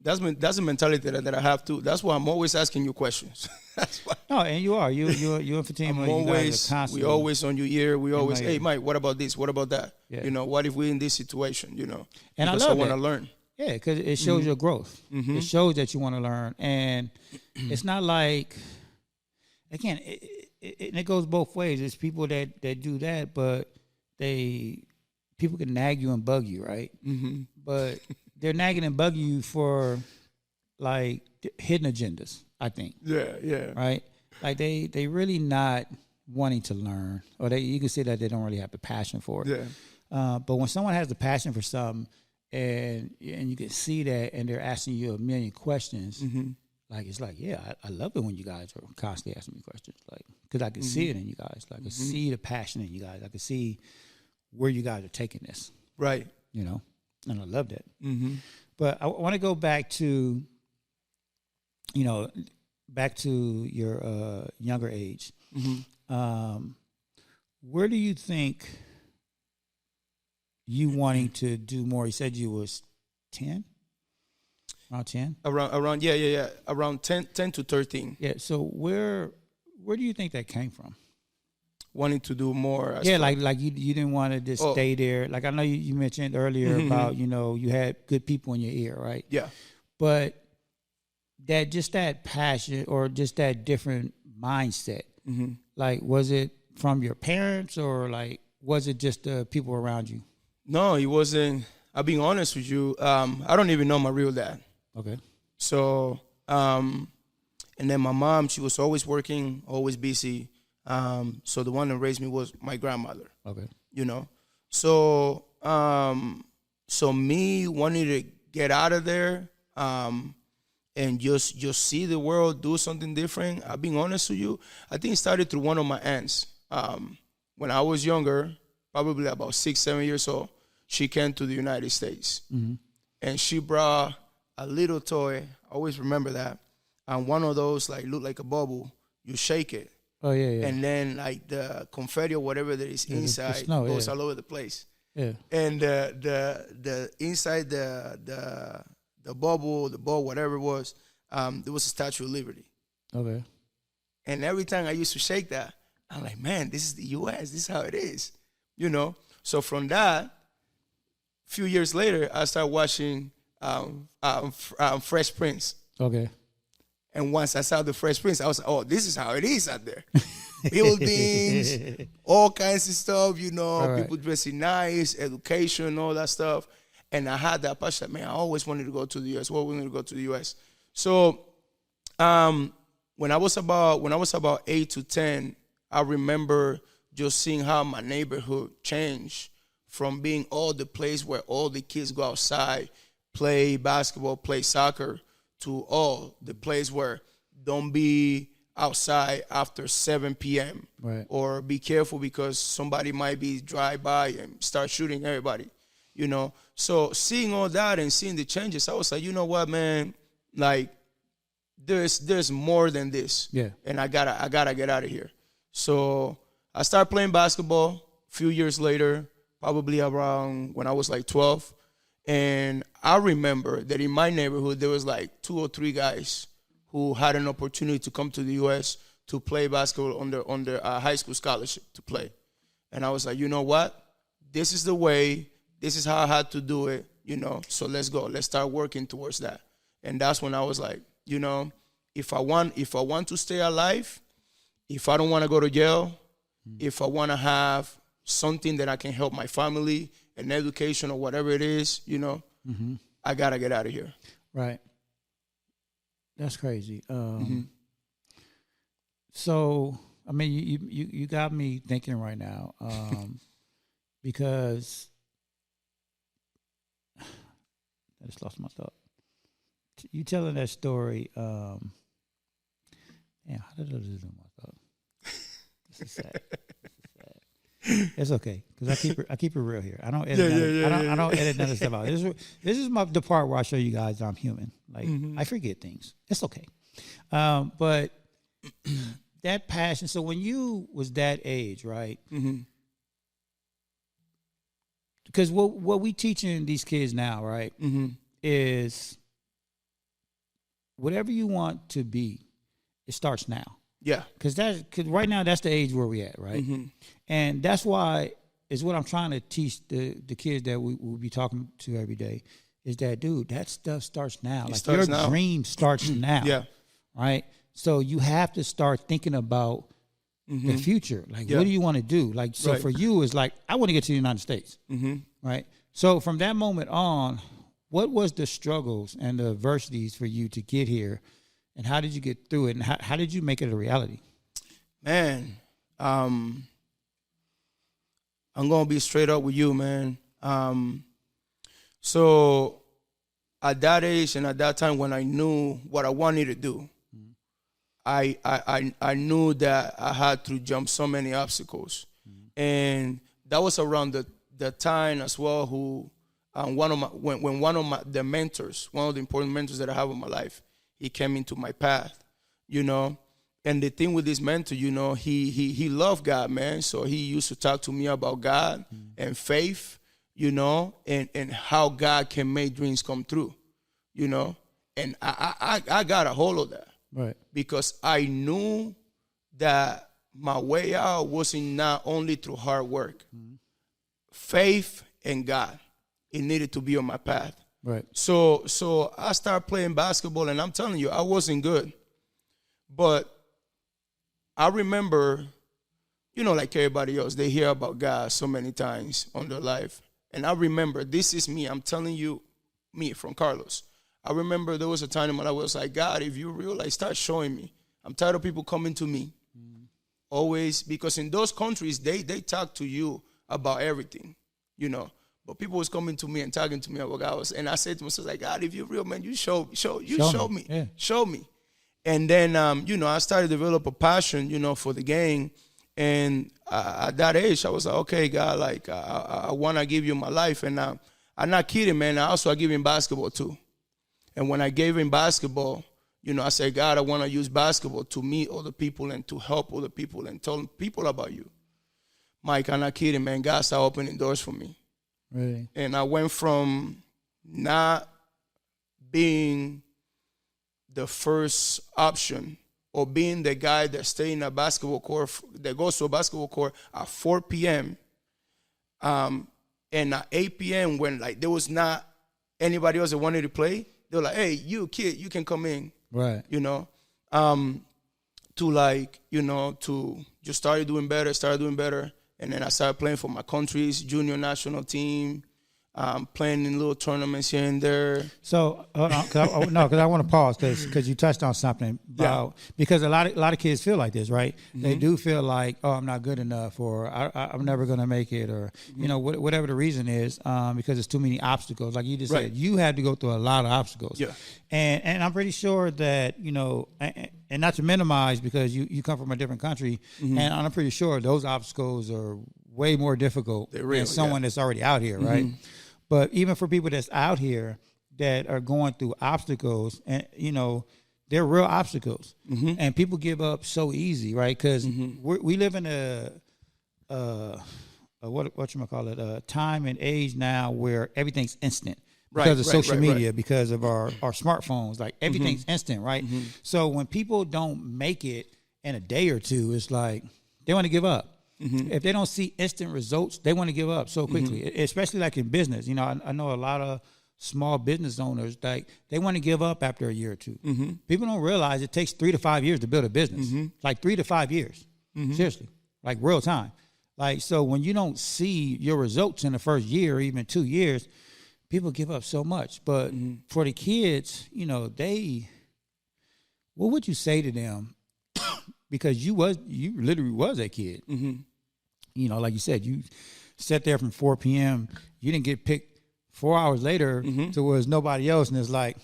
that's a mentality that I have too. That's why I'm always asking you questions. That's why. No, and you are. You're a Fatima. We always on your ear. We always, hey, Mike, what about this? What about that? Yeah. What if we're in this situation? And because I want to learn. Yeah, because it shows your growth. It shows that you want to learn, and it's not like, again, it goes both ways. There's people that do that, but people can nag you and bug you, right? But they're nagging and bugging you for like hidden agendas, I think. Yeah. Right? Like they really not wanting to learn, or you can see that they don't really have the passion for it. Yeah. But when someone has the passion for something, and you can see that, and they're asking you a million questions, like it's like, yeah, I love it when you guys are constantly asking me questions, like because I can see it in you guys, like I can see the passion in you guys, I can see where you guys are taking this, right? And I love that. But I want to go back to, back to your younger age. Where do you think you wanting to do more? You said you was 10? Around 10? Around yeah. Around 10 to 13. Yeah, so where do you think that came from? Wanting to do more. Yeah, like you didn't want to just stay there. Like I know you mentioned earlier about, you had good people in your ear, right? Yeah. But that passion or just that different mindset, like was it from your parents or like was it just the people around you? No, it wasn't. I'll be honest with you. I don't even know my real dad. Okay. So, and then my mom, she was always working, always busy. So the one that raised me was my grandmother. Okay. So, so me wanting to get out of there, and just see the world, do something different. I'll be honest with you. I think it started through one of my aunts. When I was younger, probably about 6, 7 years old, she came to the United States. And she brought a little toy. I always remember that. And one of those like looked like a bubble. You shake it. Oh, yeah. And then like the confetti or whatever that is inside the snow, goes all over the place. Yeah. And the inside the bubble, the ball, whatever it was, there was a Statue of Liberty. Okay. And every time I used to shake that, I'm like, man, this is the U.S. This is how it is, So from that, a few years later, I started watching Fresh Prince. Okay. And once I saw the Fresh Prince, I was like, oh, this is how it is out there. Buildings, all kinds of stuff, people dressing nice, education, all that stuff. And I had that passion, man, I always wanted to go to the U.S. Well, we wanted to go to the U.S. So when I was about 8 to 10, I remember just seeing how my neighborhood changed from being all the place where all the kids go outside, play basketball, play soccer, to all the place where don't be outside after 7 p.m. Right. Or be careful because somebody might be drive by and start shooting everybody, So seeing all that and seeing the changes, I was like, you know what, man, like there's more than this. Yeah. And I gotta get out of here. So I started playing basketball a few years later, probably around when I was like 12. And I remember that in my neighborhood, there was like 2 or 3 guys who had an opportunity to come to the U.S. to play basketball on their high school scholarship to play. And I was like, you know what? This is the way. This is how I had to do it, So let's go. Let's start working towards that. And that's when I was like, if I want to stay alive, if I don't want to go to jail, if I want to have something that I can help my family, an education or whatever it is, I gotta get out of here. Right. That's crazy. So, I mean, you got me thinking right now, because I just lost my thought. You telling that story, how did I lose my thought? This is sad. It's okay because I keep it real here. I don't edit. I don't edit none of stuff out. This is the part where I show you guys I'm human. Like I forget things. It's okay. But that passion. So when you was that age, right? Because what we teaching these kids now, right, is whatever you want to be, it starts now. Yeah. Because right now that's the age where we at, right? And that's why is what I'm trying to teach the kids that we will be talking to every day is that, dude, that stuff starts now. Like your dream starts now. Yeah. Right? So you have to start thinking about the future. Like, what do you want to do? Like, so for you, it's like, I want to get to the United States. Right? So from that moment on, what was the struggles and the adversities for you to get here? And how did you get through it? And how did you make it a reality? Man, I'm going to be straight up with you, man. So at that age and at that time when I knew what I wanted to do, I knew that I had to jump so many obstacles. And that was around the time as well one of the mentors, one of the important mentors that I have in my life, he came into my path, and the thing with this mentor, he loved God, man. So he used to talk to me about God and faith, and how God can make dreams come true, and I got a hold of that, right? Because I knew that my way out wasn't not only through hard work, faith and God. It needed to be on my path. Right. So I started playing basketball, and I'm telling you, I wasn't good. But I remember, like everybody else, they hear about God so many times on their life. And I remember, this is me. I'm telling you, me, from Carlos. I remember there was a time in my life where I was like, God, if you're real, like, start showing me. I'm tired of people coming to me. Always, because in those countries, they talk to you about everything, But people was coming to me and talking to me about God. And I said to myself, like, God, if you're real, man, you show me. Yeah. Show me. And then, I started to develop a passion, for the game. And at that age, I was like, okay, God, like, I want to give you my life. And I'm not kidding, man. I give him basketball, too. And when I gave him basketball, I said, God, I want to use basketball to meet other people and to help other people and tell people about you. Mike, I'm not kidding, man. God started opening doors for me. Really? And I went from not being the first option or being the guy that stay in a basketball court, that goes to a basketball court at 4 p.m. And at 8 p.m. when like there was not anybody else that wanted to play, they were like, hey, you kid, you can come in. Right. To just started doing better. And then I started playing for my country's junior national team, playing in little tournaments here and there. So, because I want to pause because you touched on something about because a lot of kids feel like this, right? They do feel like, oh, I'm not good enough, or I'm never going to make it, or whatever the reason is, because there's too many obstacles. Like you just said, you had to go through a lot of obstacles. Yeah. And I'm pretty sure that and not to minimize because you come from a different country, and I'm pretty sure those obstacles are way more difficult than someone that's already out here, right? But even for people that's out here that are going through obstacles, and they're real obstacles, and people give up so easy, right? Because we live in a time and age now where everything's instant. Because of social media, because of our smartphones, like everything's instant, right? So when people don't make it in a day or two, it's like they want to give up. If they don't see instant results, they want to give up so quickly, especially like in business. I know a lot of small business owners, like they want to give up after a year or two. People don't realize it takes 3 to 5 years to build a business, like 3 to 5 years, seriously, like real time. Like, so when you don't see your results in the first year or even 2 years, people give up so much. But for the kids, you know, what would you say to them? Because you literally was a kid. You know, like you said, you sat there from 4 p.m. You didn't get picked 4 hours later to where there's nobody else, and it's like,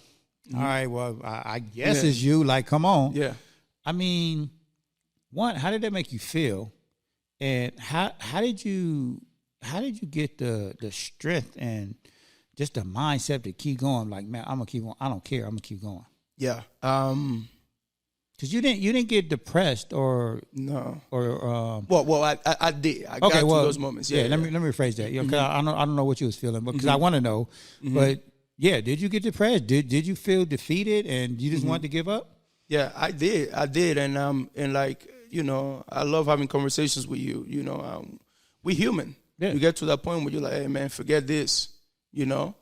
all right, well, I guess it's you. Like, come on. Yeah. I mean, one, how did that make you feel? And how did you get the strength and just the mindset to keep going? Like, man, I'm gonna keep going. I don't care. I'm gonna keep going. Yeah. Because you didn't get depressed or No. or Well, I did. I got to those moments. Yeah. Let me rephrase that. You know, 'cause I don't know what you was feeling, but because I want to know. But yeah, did you get depressed? Did you feel defeated and you just wanted to give up? Yeah, I did, and like, you know, I love having conversations with you. You know, we human. Yeah. You get to that point where you're like, hey man, forget this. You know,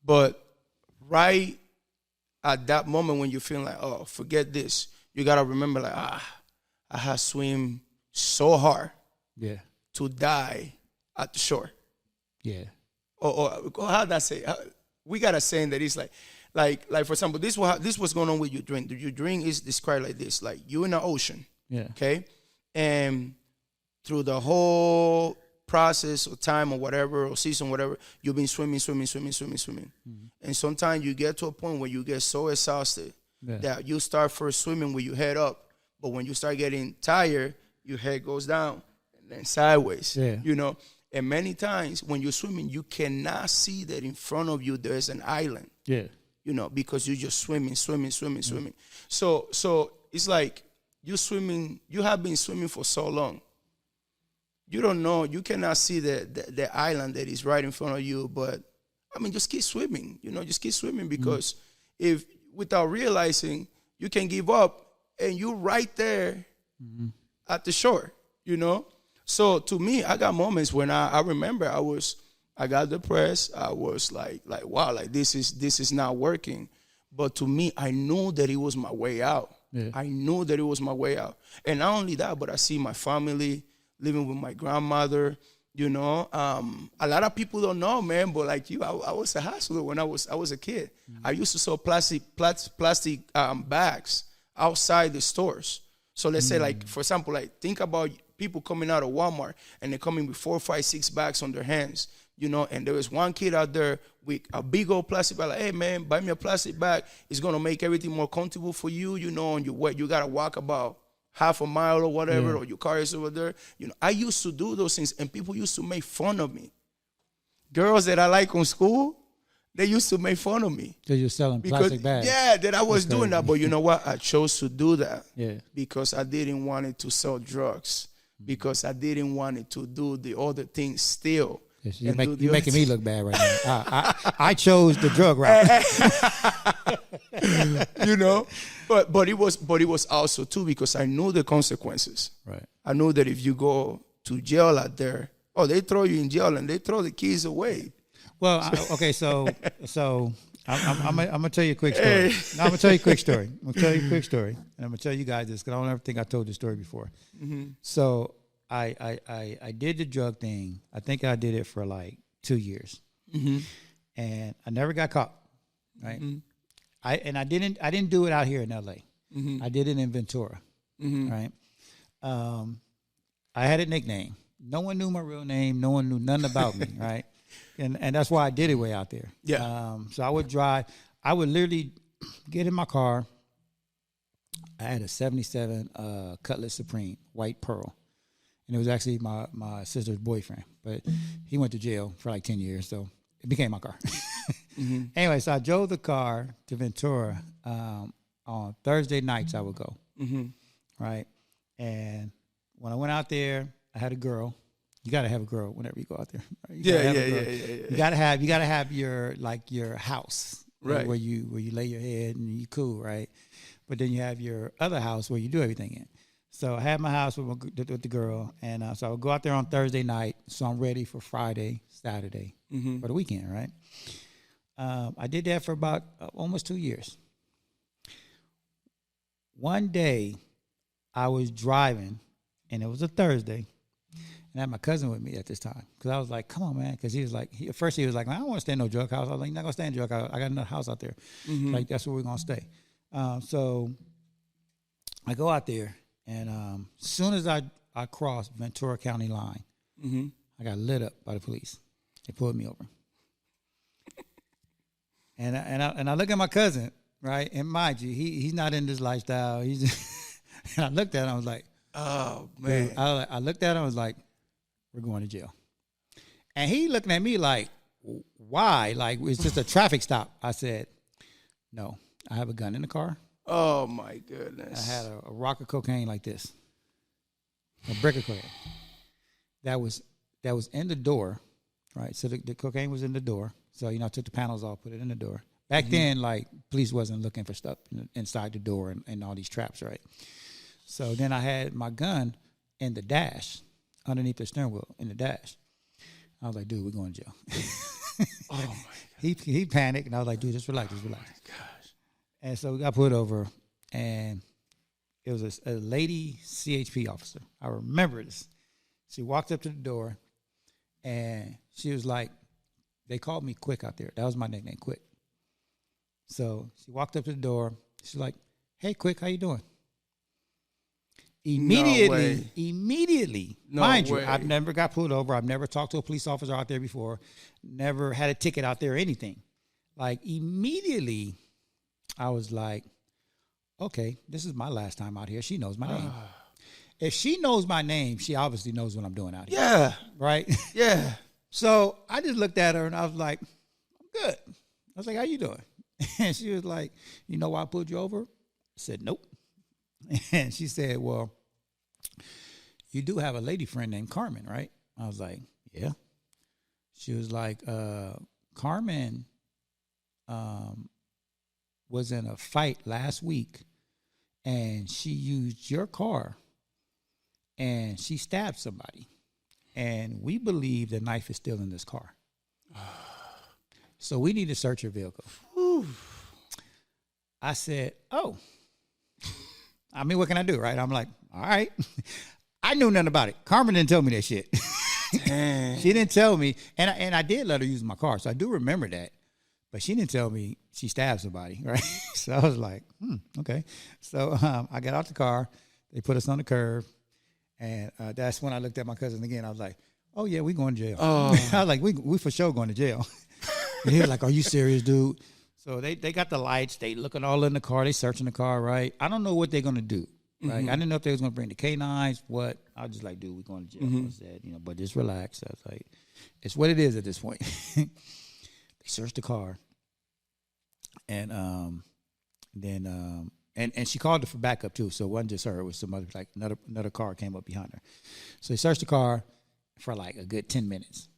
but right at that moment when you feel like, oh, forget this, you gotta remember like, I had swim so hard, to die at the shore. Yeah. Or how did I say? We got a saying that it's like for example, this what's going on with your drink. Your drink is described like this: like you in the ocean, okay, and through the whole process or time or whatever or season, whatever, you've been swimming, and sometimes you get to a point where you get so exhausted that you start first swimming with your head up, but when you start getting tired, your head goes down and then sideways, you know. And many times when you're swimming, you cannot see that in front of you there's an island. Yeah. You know, because you're just swimming. So it's like you have been swimming for so long. You don't know, you cannot see the island that is right in front of you, but I mean, just keep swimming, you know, because if without realizing, you can give up and you're right there at the shore, you know? So to me, I got moments when I remember I got depressed. I was like, wow, like this is not working. But to me, I knew that it was my way out. Yeah. I knew that it was my way out. And not only that, but I see my family living with my grandmother, you know. A lot of people don't know, man, but like you, I was a hustler when I was a kid. I used to sell plastic bags outside the stores. So let's say, like, for example, like think about people coming out of Walmart and they're coming with 4, 5, 6 bags on their hands, you know, and there was one kid out there with a big old plastic bag, like, hey man, buy me a plastic bag. It's gonna make everything more comfortable for you, you know, and you gotta walk about half a mile or whatever, or your car is over there. You know, I used to do those things and people used to make fun of me. Girls that I like on school, they used to make fun of me. Because you're selling plastic bags. Yeah, that I was doing that. But you know what? I chose to do that because I didn't want it to sell drugs. Because I didn't want it to do the other things still. Yes, you're making me look bad right now. I chose the drug route. You know? But it was also too because I knew the consequences. Right. I knew that if you go to jail out there, they throw you in jail and they throw the keys away. Well, okay, so I'm gonna tell you a quick story. No, I'm gonna tell you a quick story. And I'm gonna tell you guys this because I don't ever think I told this story before. So I did the drug thing. I think I did it for like 2 years, and I never got caught. Right. I didn't do it out here in L.A. I did it in Ventura. Right. I had a nickname. No one knew my real name. No one knew nothing about me. Right. And that's why I did it way out there. Yeah. So I would drive. I would literally get in my car. I had a 77 Cutlass Supreme, white pearl. And it was actually my sister's boyfriend. But he went to jail for like 10 years, so it became my car. Anyway, so I drove the car to Ventura. On Thursday nights I would go. Right? And when I went out there, I had a girl. You gotta have a girl whenever you go out there. Right? You gotta have your house, right? Where you lay your head and you cool, right? But then you have your other house where you do everything in. So I had my house with the girl, and so I would go out there on Thursday night. So I'm ready for Friday, Saturday, for the weekend, right? I did that for about almost 2 years. One day, I was driving, and it was a Thursday. And I had my cousin with me at this time because I was like, come on, man. Because he was like, at first he was like, I don't want to stay in no drug house. I was like, you're not going to stay in a drug house. I got another house out there. Like, that's where we're going to stay. So I go out there, and as soon as I crossed Ventura County line, I got lit up by the police. They pulled me over. And I look at my cousin, right? And mind you, he's not in this lifestyle. He's just and I looked at him, I was like, Oh, man. dude, I looked at him, I was like, we're going to jail. And he looking at me like, why? Like, it's just a traffic stop. I said, no, I have a gun in the car. Oh, my goodness. I had a rock of cocaine like this, a brick of cocaine. That was in the door, right? So the cocaine was in the door. So, I took the panels off, put it in the door. Back then, like, police wasn't looking for stuff inside the door and all these traps, right? So then I had my gun in the dash, underneath the steering wheel, in the dash. I was like, dude, we're going to jail. Oh, my God. He panicked, and I was like, dude, just relax, just relax. Oh, my gosh. And so we got put over, and it was a lady CHP officer. I remember this. She walked up to the door, and she was like, they called me Quick out there. That was my nickname, Quick. So she walked up to the door. She's like, hey, Quick, how you doing? Immediately, No mind way. you, I've never got pulled over. I've never talked to a police officer out there before. Never had a ticket out there or anything. Like, immediately, I was like, okay, this is my last time out here. She knows my name. If she knows my name, she obviously knows what I'm doing out here. Yeah. Right? Yeah. So I just looked at her and I was like, I'm good. I was like, how you doing? And she was like, you know why I pulled you over? I said, nope. And she said, well, you do have a lady friend named Carmen, right? I was like, yeah. She was like, Carmen was in a fight last week, and she used your car, and she stabbed somebody. And we believe the knife is still in this car. So we need to search your vehicle. Whew. I said, oh. I mean, what can I do, right? I'm like, all right. I knew nothing about it. Carmen didn't tell me that shit. Dang. She didn't tell me. And I did let her use my car, so I do remember that. But she didn't tell me she stabbed somebody, right? So I was like, okay. So I got out the car. They put us on the curb. And that's when I looked at my cousin again. I was like, oh, yeah, we going to jail. Oh. I was like, we for sure going to jail. And he was like, are you serious, dude? So they got the lights. They looking all in the car. They searching the car, right? I don't know what they're going to do, right? I didn't know if they was going to bring the canines, what. I was just like, dude, we're going to jail. I said, but just relax. I was like, it's what it is at this point. They searched the car. And then she called her for backup too. So it wasn't just her. It was some other, like another car came up behind her. So they searched the car for like a good 10 minutes,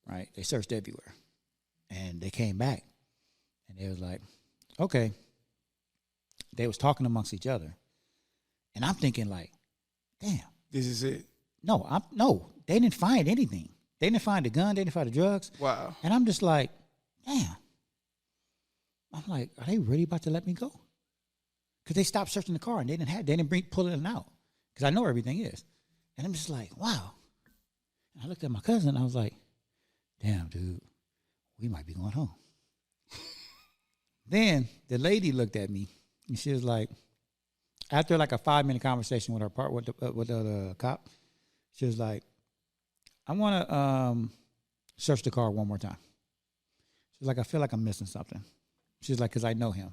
right? They searched everywhere. And they came back. And they was like, okay. They was talking amongst each other. And I'm thinking like, damn. This is it. No, they didn't find anything. They didn't find the gun. They didn't find the drugs. Wow. And I'm just like, damn. I'm like, are they really about to let me go? Because they stopped searching the car and they didn't pull it out. Because I know where everything is. And I'm just like, wow. And I looked at my cousin and I was like, damn, dude, we might be going home. Then the lady looked at me and she was like, after like a 5-minute conversation with the cop, she was like, I want to search the car one more time. She was like, I feel like I'm missing something. She was like, because I know him.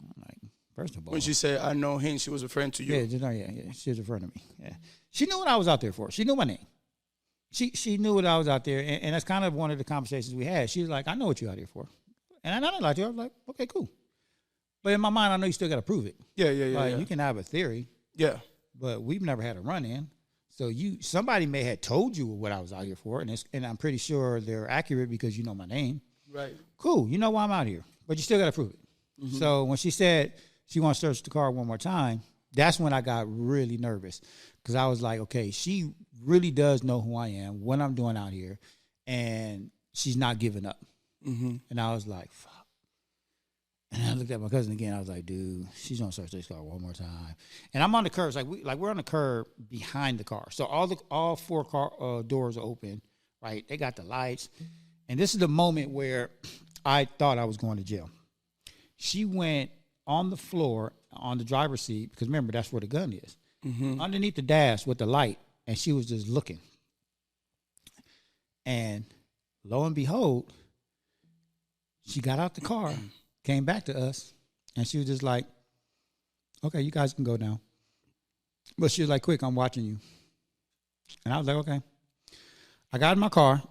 I'm like, first of all. When she said, I know him, she was referring to you. Yeah, she was referring to me. Yeah. She knew what I was out there for. She knew my name. She knew what I was out there, and that's kind of one of the conversations we had. She was like, I know what you're out here for. And I know that. I was like, okay, cool. But in my mind, I know you still got to prove it. Yeah. You can have a theory. Yeah. But we've never had a run-in. So somebody may have told you what I was out here for, and I'm pretty sure they're accurate because you know my name. Right. Cool. You know why I'm out here. But you still got to prove it. Mm-hmm. So when she said she wants to search the car one more time, that's when I got really nervous because I was like, okay, she really does know who I am, what I'm doing out here, and she's not giving up. Mm-hmm. And I was like, fuck. And I looked at my cousin again. I was like, dude, she's gonna search this car one more time. And I'm on the curb. We're on the curb behind the car. So all four car doors are open, right? They got the lights. And this is the moment where I thought I was going to jail. She went on the floor on the driver's seat, because remember, that's where the gun is. Underneath the dash with the light, and she was just looking. And lo and behold, she got out the car, came back to us, and she was just like, okay, you guys can go now. But she was like, quick, I'm watching you. And I was like, okay. I got in my car,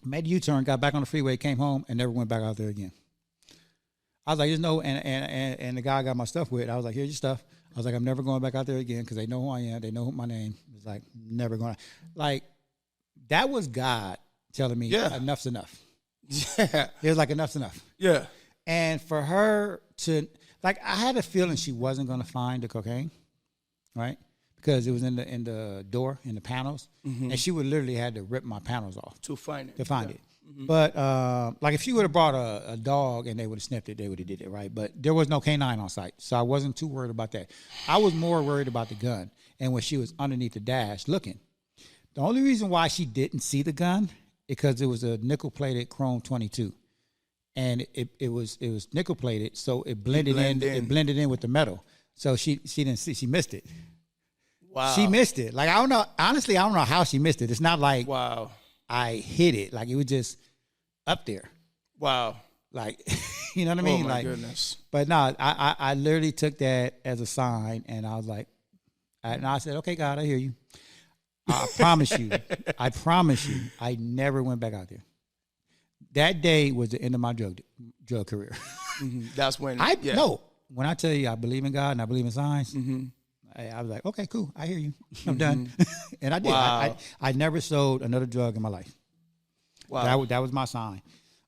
made a U-turn, got back on the freeway, came home, and never went back out there again. I was like, and the guy I got my stuff with, I was like, here's your stuff. I was like, I'm never going back out there again because they know who I am. They know my name. It's like, never going to. Like, that was God telling me, enough's enough. Yeah. It was like, enough's enough. Yeah. And for her to, like, I had a feeling she wasn't going to find the cocaine, right? Because it was in the door, in the panels. And she would literally had to rip my panels off. To find it. it. But, like, if she would have brought a dog and they would have sniffed it, they would have did it, right? But there was no canine on site, so I wasn't too worried about that. I was more worried about the gun and when she was underneath the dash looking. The only reason why she didn't see the gun is because it was a nickel-plated chrome 22. And it was nickel-plated, so it blended in with the metal. So she didn't see, she missed it. Wow. She missed it. Like, I don't know, honestly, I don't know how she missed it. It's not like I hit it. Like, it was just up there. Wow. Like, you know what I mean? Oh, my like, goodness. But no, I literally took that as a sign, and I was like, and I said, okay, God, I hear you. I promise you, I never went back out there. That day was the end of my drug career. That's when No, when I tell you I believe in God and I believe in signs, I was like, okay, cool, I hear you. I'm done. And I did. Wow. I never sold another drug in my life. Wow. That was my sign.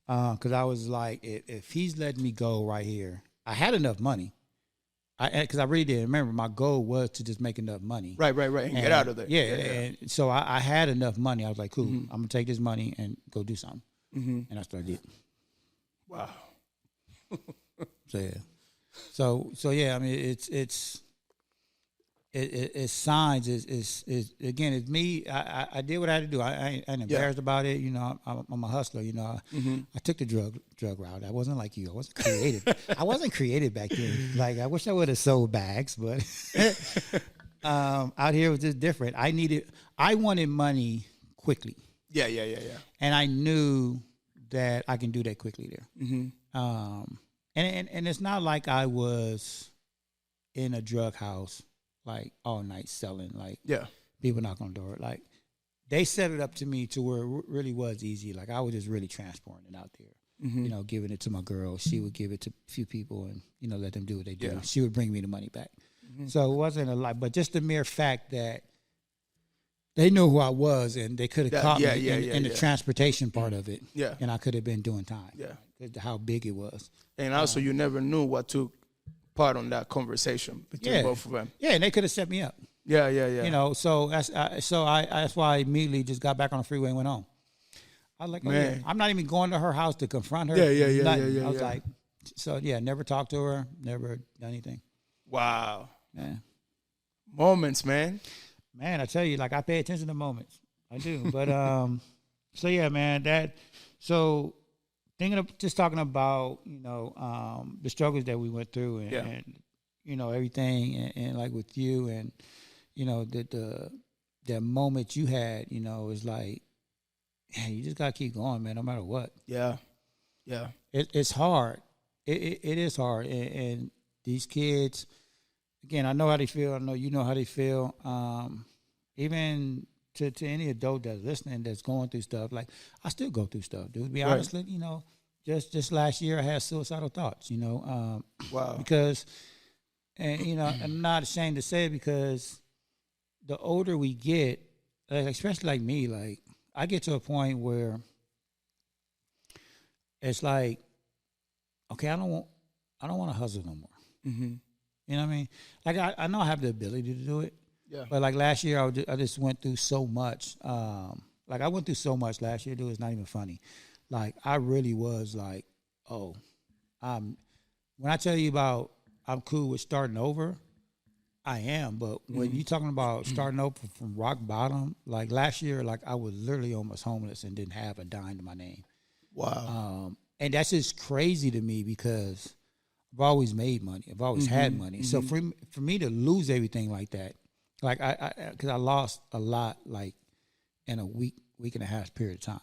Because I was like, if he's letting me go right here, I had enough money. Because I really did. Remember, my goal was to just make enough money. Right. And get out of there. Yeah. And so I had enough money. I was like, cool, I'm going to take this money and go do something. And that's what I did. Wow. So, yeah. So yeah, I mean, it's signs is again, it's me. I did what I had to do. I ain't embarrassed about it. You know, I'm a hustler. You know, I took the drug route. I wasn't like you. I wasn't creative. I wasn't creative back then. Like, I wish I would have sold bags, but out here it was just different. I wanted money quickly. Yeah. And I knew that I can do that quickly there. And it's not like I was in a drug house like all night selling, like people knock on the door. Like, they set it up to me to where it really was easy. Like, I was just really transporting it out there, you know, giving it to my girl. She would give it to a few people and, you know, let them do what they do. Yeah. She would bring me the money back. So it wasn't a lot, but just the mere fact that they knew who I was and they could have caught me in the transportation part of it. Yeah. And I could have been doing time. Yeah. How big it was. And also, you never knew what took part on that conversation between both of them. Yeah, and they could have set me up. Yeah. You know, so that's why I immediately just got back on the freeway and went home. I was like, I'm not even going to her house to confront her. Yeah. I was like, so yeah, never talked to her, never done anything. Wow. Yeah. Moments, man. Man, I tell you, like, I pay attention to moments. I do. But so yeah, man, so talking about, you know, the struggles that we went through and you know, everything and like with you and, you know, the moment you had, you know, is like, yeah, you just gotta keep going, man, no matter what. Yeah. It's hard. It is hard. And these kids, again, I know how they feel. I know you know how they feel. Even to any adult that's listening, that's going through stuff, like, I still go through stuff, dude. To be honest, you know, just last year I had suicidal thoughts, you know. Wow. Because, and you know, I'm not ashamed to say it, because the older we get, like, especially like me, like, I get to a point where it's like, okay, I don't want to hustle no more. You know what I mean? Like, I know I have the ability to do it. Yeah. But like last year, I just went through so much. Like, I went through so much last year, dude. It's not even funny. Like, I really was like, oh, when I tell you about I'm cool with starting over, I am. But when you're talking about starting over from rock bottom, like last year, like I was literally almost homeless and didn't have a dime to my name. Wow. And that's just crazy to me because I've always made money. I've always had money. So for me to lose everything like that, like because I lost a lot, like in a week and a half period of time.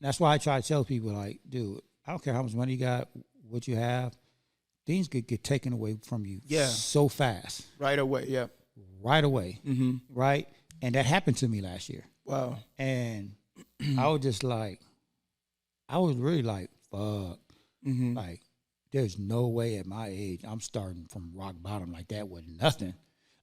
That's why I try to tell people, like, dude, I don't care how much money you got, what you have, things could get taken away from you so fast. Right away, yeah. Right away, right? And that happened to me last year. Wow. And I was just like, I was really like, fuck. Like, there's no way at my age I'm starting from rock bottom like that with nothing.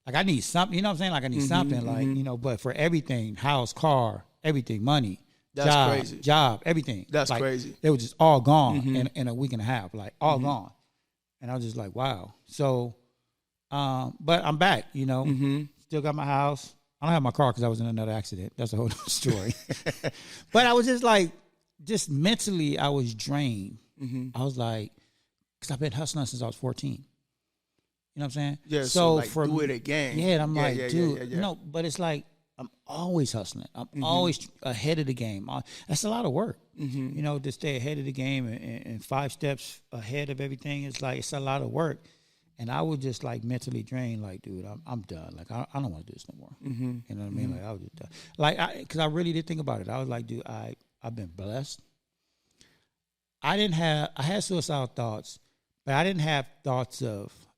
Like, I need something, you know what I'm saying? Like, I need something, like, you know, but for everything, house, car, everything, money, job, everything. That's like, crazy. It was just all gone in a week and a half, like, all gone. And I was just like, wow. So, but I'm back, you know. Still got my house. I don't have my car because I was in another accident. That's a whole other story. But I was just like, just mentally, I was drained. I was like, because I've been hustling since I was 14. You know what I'm saying? Yeah, so like, do it again. Yeah, and I'm like, dude, no, but it's like, I'm always hustling. I'm always ahead of the game. That's a lot of work. You know, to stay ahead of the game and 5 steps ahead of everything. It's like, it's a lot of work. And I was just like mentally drained, like, dude, I'm done. Like, I don't want to do this no more. You know what I mean? Like, I was just done. Like, because I really did think about it. I was like, dude, I've been blessed. I had suicidal thoughts, but I didn't have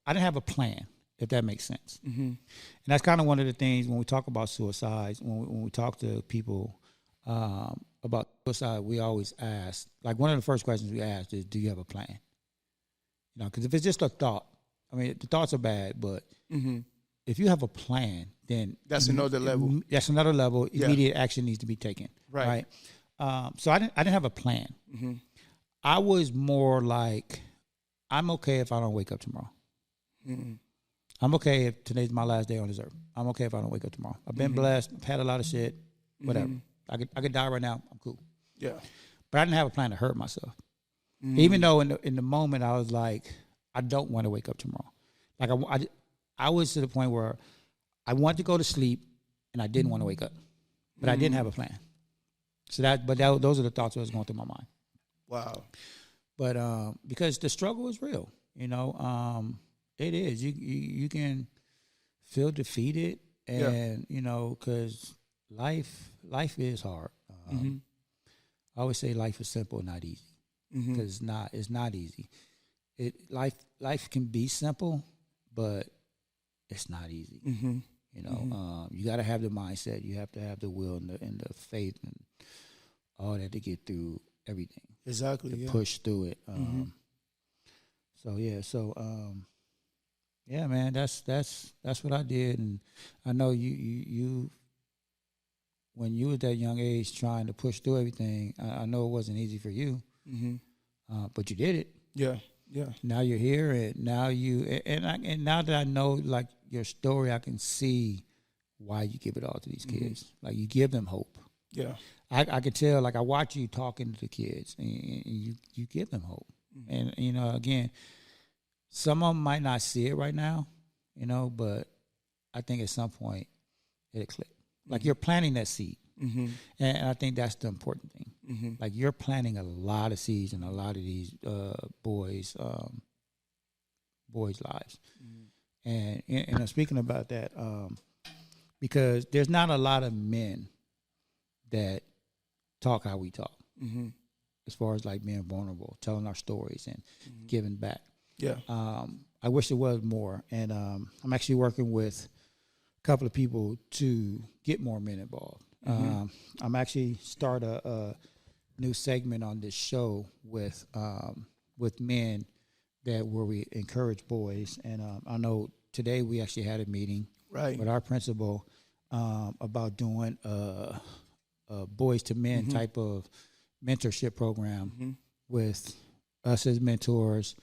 I didn't have a plan, if that makes sense. And that's kind of one of the things when we talk about suicides, when we talk to people about suicide, we always ask, like one of the first questions we ask is, do you have a plan? You know, because if it's just a thought, I mean, the thoughts are bad, but if you have a plan, then that's another level. That's another level. Immediate action needs to be taken. Right. So I didn't have a plan. I was more like, I'm okay if I don't wake up tomorrow. I'm okay if today's my last day on this earth. I'm okay if I don't wake up tomorrow. I've been blessed. I've had a lot of shit. Whatever. I could die right now. I'm cool. Yeah. But I didn't have a plan to hurt myself. Even though in the moment I was like, I don't want to wake up tomorrow. Like I was to the point where I wanted to go to sleep and I didn't want to wake up, but I didn't have a plan. So those are the thoughts that was going through my mind. Wow. But because the struggle is real, you know, it is. You can feel defeated, and you know, because life is hard. I always say life is simple, not easy, because it's not easy. Life can be simple, but it's not easy. You know, you got to have the mindset. You have to have the will and the faith and all that to get through everything. Exactly. To push through it. Yeah, man, that's what I did, and I know you when you was that young age trying to push through everything. I know it wasn't easy for you, but you did it. Yeah. Now you're here, and now and now that I know like your story, I can see why you give it all to these kids. Like you give them hope. Yeah. I could tell, like I watch you talking to the kids, and you give them hope. And you know, again, some of them might not see it right now, you know, but I think at some point it'll click. Like you're planting that seed, and I think that's the important thing. Like you're planting a lot of seeds in a lot of these boys' lives. And speaking about that, because there's not a lot of men that talk how we talk, as far as like being vulnerable, telling our stories, and giving back. Yeah. I wish there was more, and I'm actually working with a couple of people to get more men involved. I'm actually start a new segment on this show with men where we encourage boys, and I know today we actually had a meeting with our principal about doing a boys to men type of mentorship program with us as mentors,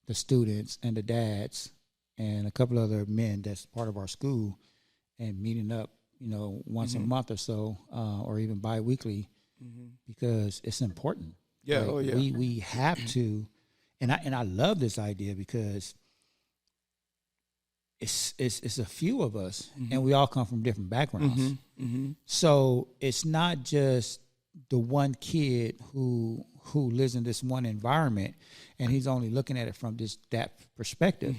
the students and the dads, and a couple other men that's part of our school, and meeting up, you know, once a month or so, or even bi-weekly, because it's important. Yeah, like, we have to, And I love this idea because it's a few of us, and we all come from different backgrounds. So it's not just the one kid who lives in this one environment, and he's only looking at it from that perspective.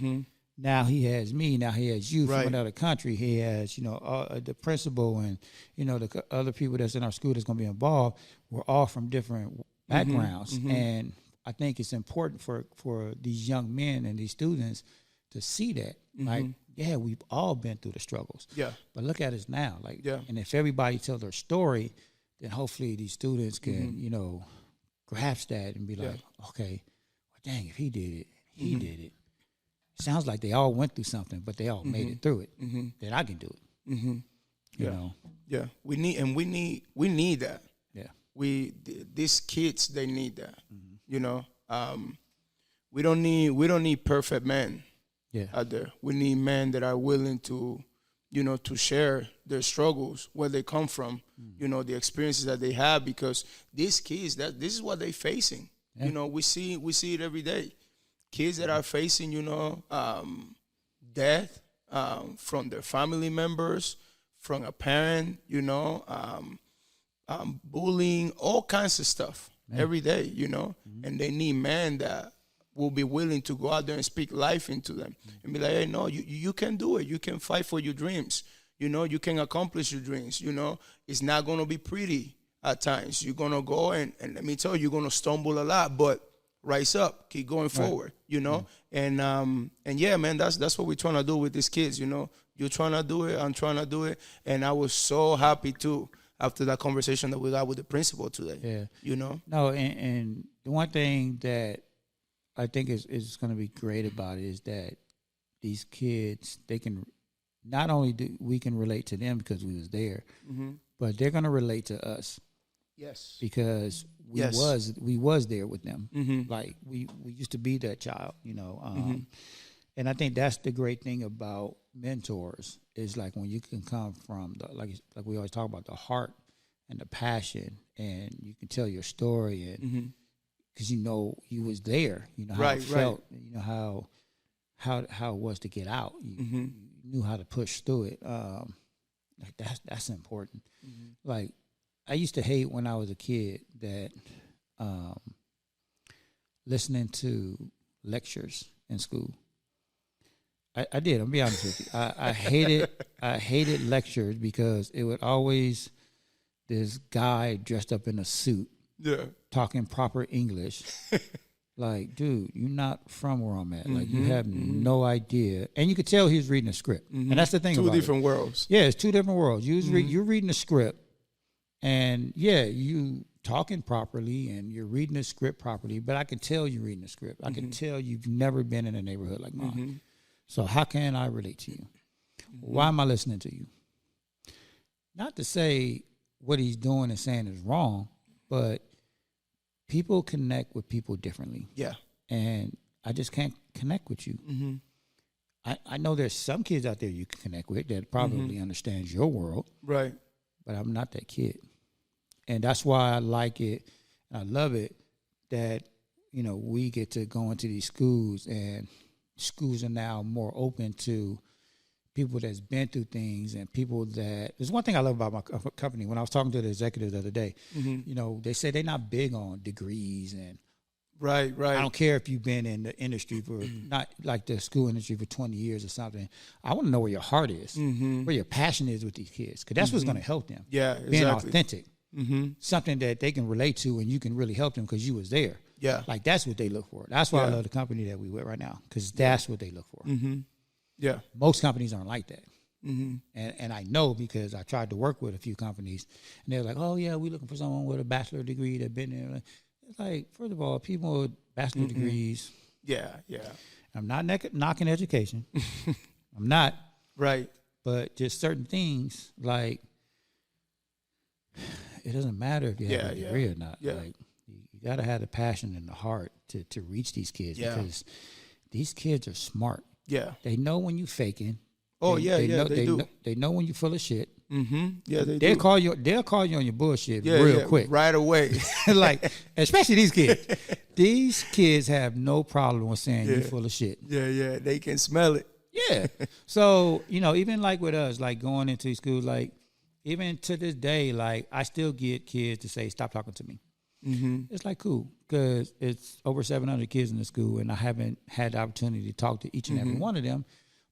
Now he has me. Now he has you from another country. He has, the principal and, the other people that's in our school that's going to be involved. We're all from different backgrounds. And I think it's important for these young men and these students to see that. Like, yeah, we've all been through the struggles. Yeah. But look at us now. Like, and if everybody tells their story, then hopefully these students can, grasp that and be like, okay, well, dang, if he did it, he did it. Sounds like they all went through something, but they all made it through it. Then I can do it. You know. Yeah. We need that. Yeah. These kids, they need that. We don't need perfect men out there. We need men that are willing to, to share their struggles, where they come from, the experiences that they have, because these kids, this is what they're facing. Yeah. We see it every day. Kids that are facing, death from their family members, from a parent, bullying, all kinds of stuff every day, and they need men that will be willing to go out there and speak life into them and be like, hey, no, you can do it. You can fight for your dreams. You can accomplish your dreams. It's not going to be pretty at times. You're going to go and let me tell you, you're going to stumble a lot, but rise up, keep going forward, and yeah, man, that's what we're trying to do with these kids. You're trying to do it, I'm trying to do it, and I was so happy too after that conversation that we got with the principal today. No, and the one thing that I think is going to be great about it is that these kids, they can not only we can relate to them because we was there, but they're going to relate to us. Yes, because we was there with them. Like we used to be that child, and I think that's the great thing about mentors is like when you can come from like we always talk about the heart and the passion, and you can tell your story, and because you was there, how it felt, how it was to get out, you knew how to push through it. Like that's important. Like I used to hate when I was a kid that listening to lectures in school. I did. I'll be honest with you. I hated lectures because it would always this guy dressed up in a suit, talking proper English. Like, dude, you're not from where I'm at. Like, you have no idea. And you could tell he was reading a script. And that's the thing about it. Two different worlds. Yeah, it's two different worlds. You're reading a script, and, you talking properly, and you're reading the script properly, but I can tell you're reading the script. I can tell you've never been in a neighborhood like mine. So how can I relate to you? Why am I listening to you? Not to say what he's doing and saying is wrong, but people connect with people differently. Yeah. And I just can't connect with you. I know there's some kids out there you can connect with that probably understands your world. Right. But I'm not that kid. And that's why I like it, and I love it, that, we get to go into these schools, and schools are now more open to people that's been through things, and people that, there's one thing I love about my company. When I was talking to the executives the other day, they say they're not big on degrees and right. I don't care if you've been in the industry for not like the school industry for 20 years or something. I want to know where your heart is, where your passion is with these kids, because that's what's going to help them. Yeah, exactly. Being authentic, something that they can relate to, and you can really help them because you was there. Yeah, like that's what they look for. That's why I love the company that we with right now, because that's what they look for. Yeah, most companies aren't like that. And I know because I tried to work with a few companies, and they're like, "Oh yeah, we're looking for someone with a bachelor degree that been there." It's like, first of all, people with bachelor degrees. Yeah. I'm not knocking education. I'm not. Right. But just certain things, like, it doesn't matter if you have a degree or not. Yeah. Like, you got to have the passion and the heart to reach these kids, because these kids are smart. Yeah. They know when you faking. Oh, they do. They know when you're full of shit. Yeah, They'll call you on your bullshit real quick. right away. Like, especially these kids. These kids have no problem with saying you're full of shit. Yeah, they can smell it. Yeah. So, even like with us, like going into school, like even to this day, like I still get kids to say, stop talking to me. It's like, cool, because it's over 700 kids in the school, and I haven't had the opportunity to talk to each and every one of them.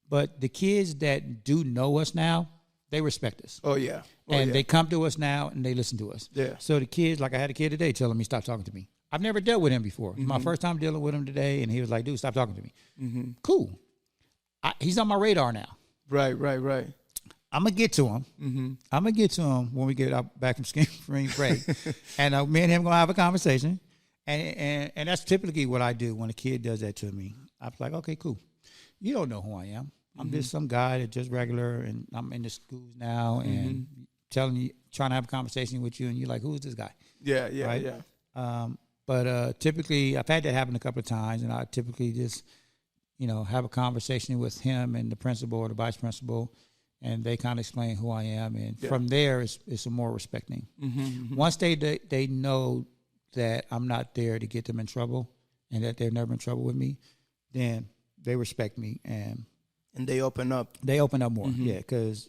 But the kids that do know us now, they respect us. Oh, yeah. They come to us now, and they listen to us. Yeah. So the kids, like I had a kid today telling me, stop talking to me. I've never dealt with him before. My first time dealing with him today, and he was like, dude, stop talking to me. Cool. He's on my radar now. Right. I'm going to get to him. I'm going to get to him when we get back from spring break. And me and him going to have a conversation. And that's typically what I do when a kid does that to me. I'm like, okay, cool. You don't know who I am. I'm just some guy that's just regular, and I'm in the schools now and trying to have a conversation with you, and you're like, who's this guy? Yeah. Right? But typically, I've had that happen a couple of times, and I typically just, have a conversation with him and the principal or the vice principal, and they kind of explain who I am, and from there, it's a more respecting. Once they know that I'm not there to get them in trouble, and that they're never in trouble with me, then they respect me, and they open up. They open up more, because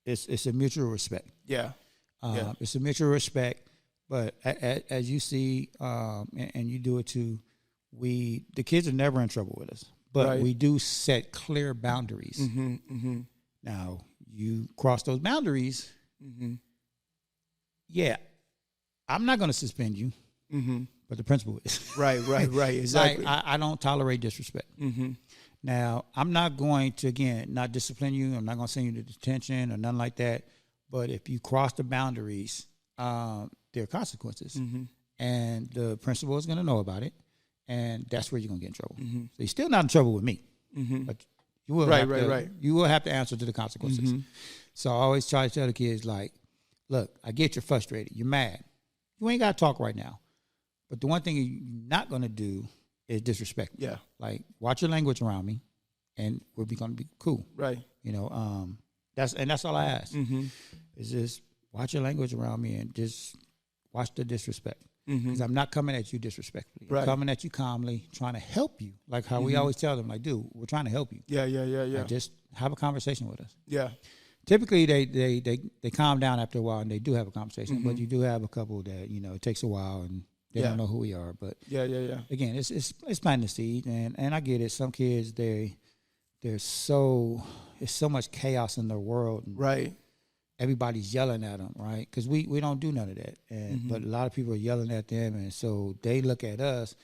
it's a mutual respect. Yeah. It's a mutual respect, but as you see, and you do it too, the kids are never in trouble with us, but we do set clear boundaries. Now, you cross those boundaries, I'm not going to suspend you, but the principal is. Right, exactly. Like, I don't tolerate disrespect. Now, I'm not going to, again, not discipline you. I'm not going to send you to detention or nothing like that. But if you cross the boundaries, there are consequences. And the principal is going to know about it. And that's where you're going to get in trouble. So you're still not in trouble with me. But you will you will have to answer to the consequences. So I always try to tell the kids, like, look, I get you're frustrated. You're mad. You ain't got to talk right now. But the one thing you're not going to do is disrespect me. Yeah. Like, watch your language around me, and we'll be going to be cool. Right. That's all I ask. Is just watch your language around me and just watch the disrespect. Because I'm not coming at you disrespectfully. I'm coming at you calmly, trying to help you. Like how we always tell them, like, dude, we're trying to help you. Yeah. Like, just have a conversation with us. Yeah. Typically, they calm down after a while, and they do have a conversation. But you do have a couple that, it takes a while, and they don't know who we are. But yeah. Again, it's planting the seed, and I get it. Some kids, there's so much chaos in their world. Right. Everybody's yelling at them, right? Because we don't do none of that. But a lot of people are yelling at them, and so they look at us.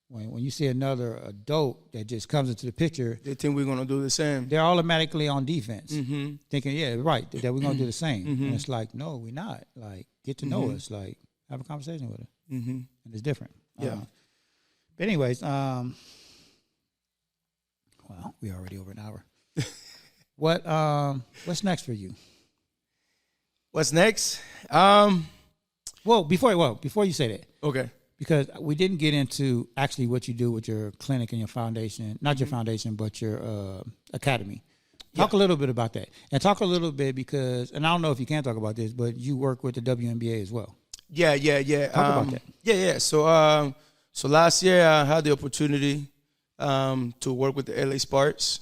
When you see another adult that just comes into the picture, they think we're going to do the same. They're automatically on defense, thinking, yeah, right, that we're going to do the same. And it's like, no, we're not. Like, get to know us. Like, have a conversation with us. And it's different. Yeah. But anyways, well, we're already over an hour. What's next for you? What's next? Before you say that. Okay. Because we didn't get into actually what you do with your clinic and your foundation, not your foundation, but your academy. Talk a little bit about that. And talk a little bit because, and I don't know if you can talk about this, but you work with the WNBA as well. Yeah. Talk about that. Yeah. So last year I had the opportunity to work with the LA Sparks.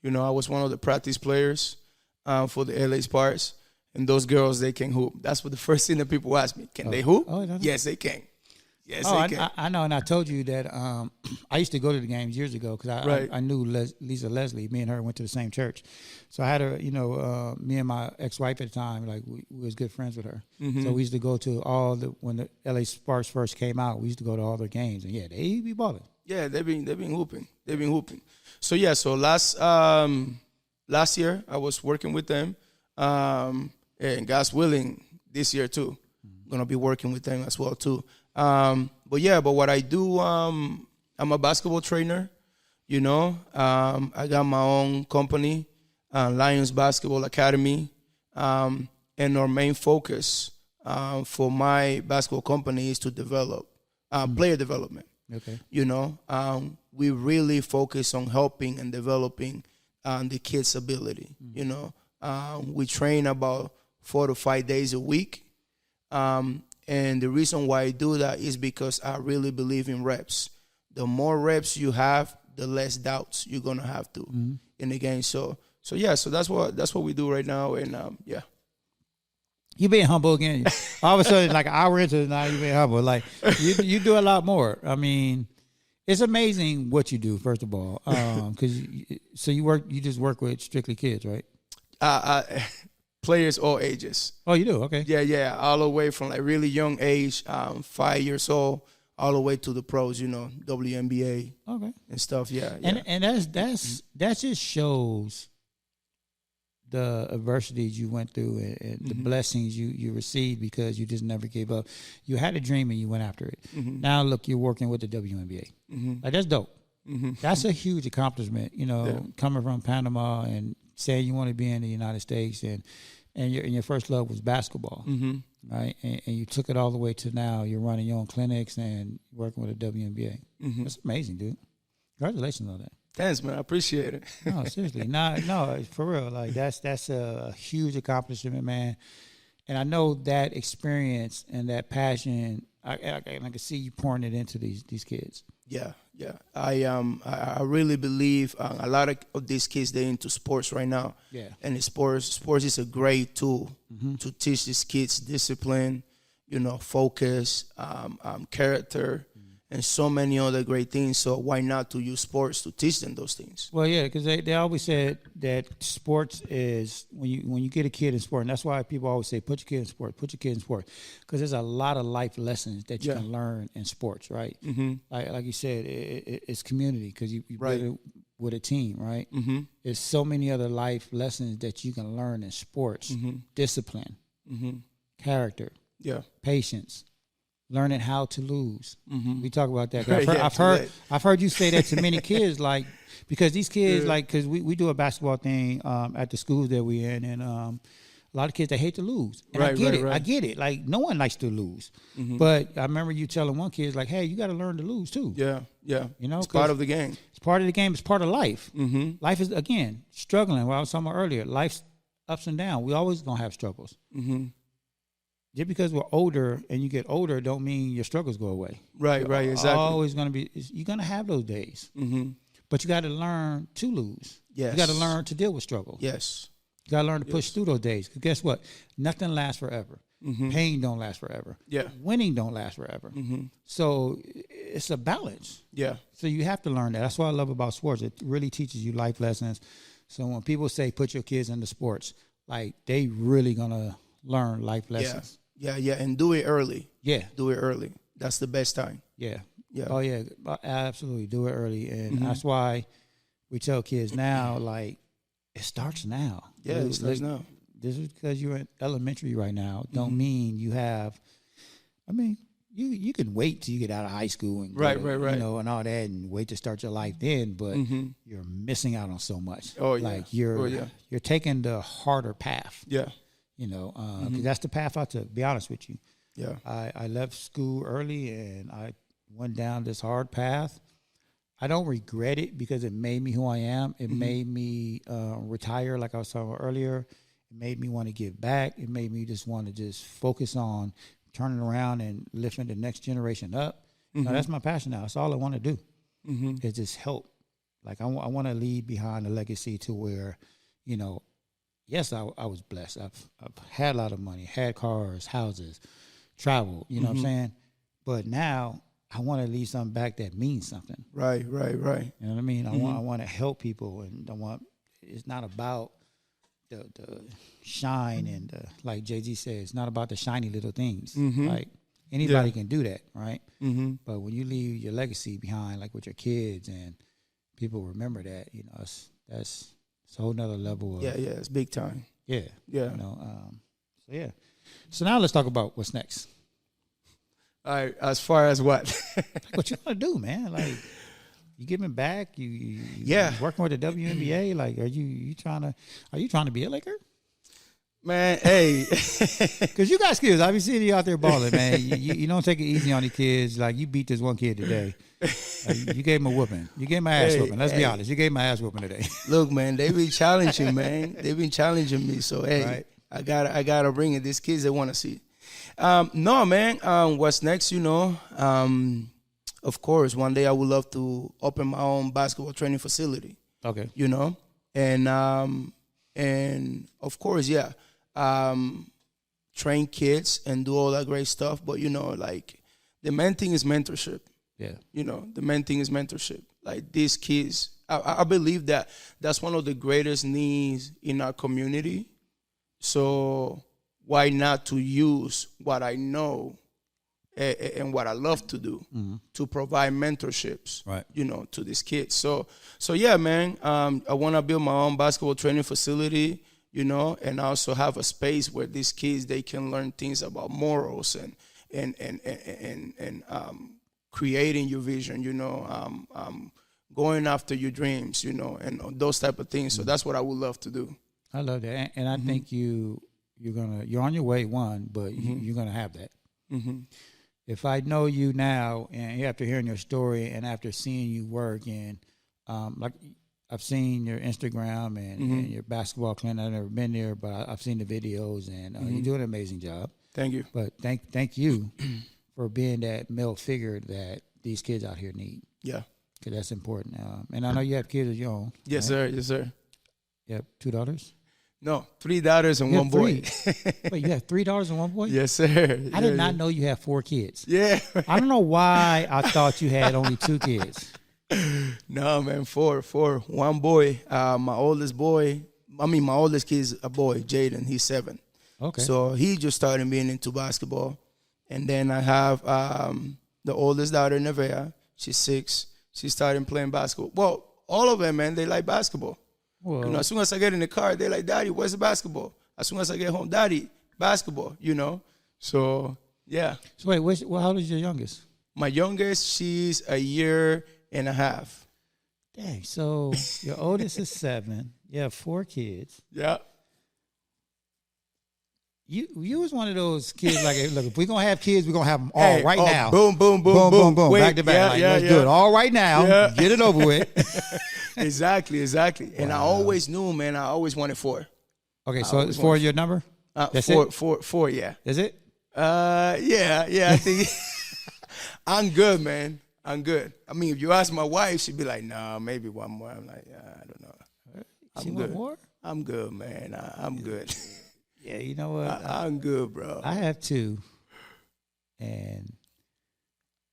I was one of the practice players for the LA Sparks. And those girls, they can hoop. That's what the first thing that people ask me. Can they hoop? Oh, no. Yes, they can. Yes, they can. I know, and I told you that I used to go to the games years ago because I knew Lisa Leslie. Me and her went to the same church. So I had her, me and my ex-wife at the time, like we was good friends with her. So we used to go to when the LA Sparks first came out, we used to go to all their games. And, yeah, they be balling. Yeah, they've been hooping. So, last year I was working with them. And God's willing, this year too, going to be working with them as well too. But what I do, I'm a basketball trainer. I got my own company, Lions Basketball Academy, and our main focus for my basketball company is to develop player development. Okay. We really focus on helping and developing the kids' ability. We train about 4 to 5 days a week. And the reason why I do that is because I really believe in reps. The more reps you have, the less doubts you're gonna have to in the game. So that's what we do right now. And yeah. You being humble again. All of a sudden, like an hour into it now, you being humble. Like you do a lot more. I mean, it's amazing what you do. First of all, because you just work with strictly kids, right? Players all ages. Oh, you do? Okay. Yeah, all the way from like really young age, 5 years old, all the way to the pros. WNBA. Okay. And stuff. Yeah. And that just shows the adversities you went through and the blessings you received because you just never gave up. You had a dream and you went after it. Now look, you're working with the WNBA. Like, that's dope. That's a huge accomplishment. Coming from Panama and saying you want to be in the United States and your first love was basketball, right? And you took it all the way to now. You're running your own clinics and working with the WNBA. That's amazing, dude. Congratulations on that. Thanks, man. I appreciate it. No, seriously. No, for real. Like, that's a huge accomplishment, man. And I know that experience and that passion, I can see you pouring it into these kids. Yeah. I really believe a lot of these kids, they're into sports right now. Yeah. And sports is a great tool to teach these kids discipline, focus, character, and so many other great things. So why not to use sports to teach them those things? Well, yeah, because they always said that sports is when you get a kid in sport, and that's why people always say put your kid in sport, because there's a lot of life lessons that you can learn in sports, right? Like you said, it's community because you build it with a team, right? There's so many other life lessons that you can learn in sports: discipline, character, patience. Learning how to lose. We talk about that. I've heard you say that to many kids, like, because these kids, because we do a basketball thing at the schools that we're in, and a lot of kids, they hate to lose. And I get it. Like, no one likes to lose. But I remember you telling one kid, like, hey, you got to learn to lose too. Yeah. It's part of the game. It's part of the game. It's part of life. Life is, again, struggling. What I was talking about earlier, life's ups and downs. We always going to have struggles. Just because we're older and you get older don't mean your struggles go away. Right, exactly. Always going to be, you're going to have those days. But you got to learn to lose. Yes. You got to learn to deal with struggle. Yes. You got to learn to push through those days. Because guess what? Nothing lasts forever. Pain don't last forever. Yeah. Winning don't last forever. So it's a balance. Yeah. So you have to learn that. That's what I love about sports. It really teaches you life lessons. So when people say put your kids into sports, like, they really going to learn life lessons. Yeah, and do it early. Yeah. Do it early. That's the best time. Yeah. Oh, yeah, absolutely. Do it early. And that's why we tell kids now, like, it starts now. Yeah, it starts now. This is because you're in elementary right now. Don't mean you have, you can wait till you get out of high school and right. and all that and wait to start your life then, but you're missing out on so much. Oh, yeah. Like, you're taking the harder path. Yeah. 'Cause that's the path I took, be honest with you. Yeah. I left school early and I went down this hard path. I don't regret it because it made me who I am. It made me retire, like I was talking about earlier. It made me want to give back. It made me just want to just focus on turning around and lifting the next generation up. That's my passion now. That's all I want to do is just help. Like, I want to leave behind a legacy to where, yes, I was blessed. I've had a lot of money, had cars, houses, traveled, you know what I'm saying? But now I want to leave something back that means something. Right. You know what I mean? I want to help people, and it's not about the shine and like Jay-Z said, it's not about the shiny little things. Like, anybody can do that, right? But when you leave your legacy behind, like with your kids, and people remember that, that's a whole nother level of, it's big time. Yeah. So now let's talk about what's next. All right, as far as what? What you want to do, man? Like, you giving back? You working with the WNBA? Like, are you trying to be a Laker? Man, hey, because you got skills. I be seeing you out there balling, man. You don't take it easy on the kids. Like, you beat this one kid today. You gave him a whooping. You gave my ass whooping. Let's be honest. You gave my ass whooping today. Look, man, they been challenging, man. They've been challenging me. So, hey, I gotta bring it. These kids, they want to see. No, man. What's next? Of course, one day I would love to open my own basketball training facility. Okay. And of course, yeah, train kids and do all that great stuff. But like the main thing is mentorship. Yeah. The main thing is mentorship. Like these kids, I believe that that's one of the greatest needs in our community. So why not to use what I know and what I love to do to provide mentorships, right? To these kids. So yeah, man. I want to build my own basketball training facility, and also have a space where these kids, they can learn things about morals and creating your vision, going after your dreams, and those type of things. So that's what I would love to do. I love that, and I think you're on your way, but you're gonna have that. If I know you now, and after hearing your story, and after seeing you work, and like I've seen your Instagram and your basketball clinic. I've never been there, but I've seen the videos, and you do an amazing job. Thank you. But thank you for being that male figure that these kids out here need. Yeah, because that's important. And I know you have kids of your own. Yes, right? sir. Yes, sir. You have 2 daughters? No, 3 daughters and 1 boy. Wait, you have 3 daughters and 1 boy? Yes, sir. I did not know you had 4 kids. Yeah. I don't know why I thought you had only 2 kids. No, man, 4. 1 boy. My oldest kid is a boy, Jaden. He's 7. Okay. So he just started being into basketball. And then I have the oldest daughter, Nevaeh. She's 6. She started playing basketball. Well, all of them, man, they like basketball. Well, as soon as I get in the car, they're like, Daddy, where's the basketball? As soon as I get home, Daddy, basketball, So, yeah. So wait, how old is your youngest? My youngest, she's 1.5 years. Dang, so your oldest is 7. You have 4 kids. Yeah. You was one of those kids like, hey, look, if we're going to have kids, we're going to have them all now. Boom, boom, boom, boom, boom, boom. Wait, back to back. Let's do it all right now. Yeah. Get it over with. Exactly. And I always knew, man, I always wanted 4. Okay, so it's 4 your number? That's four, yeah. Is it? Yeah, I think I'm good, man. I'm good. I mean, if you ask my wife, she'd be like, no, maybe 1 more. I'm like, I don't know. She want more? I'm good, man. I'm good. Yeah, you know what? I'm good, bro. I have 2, and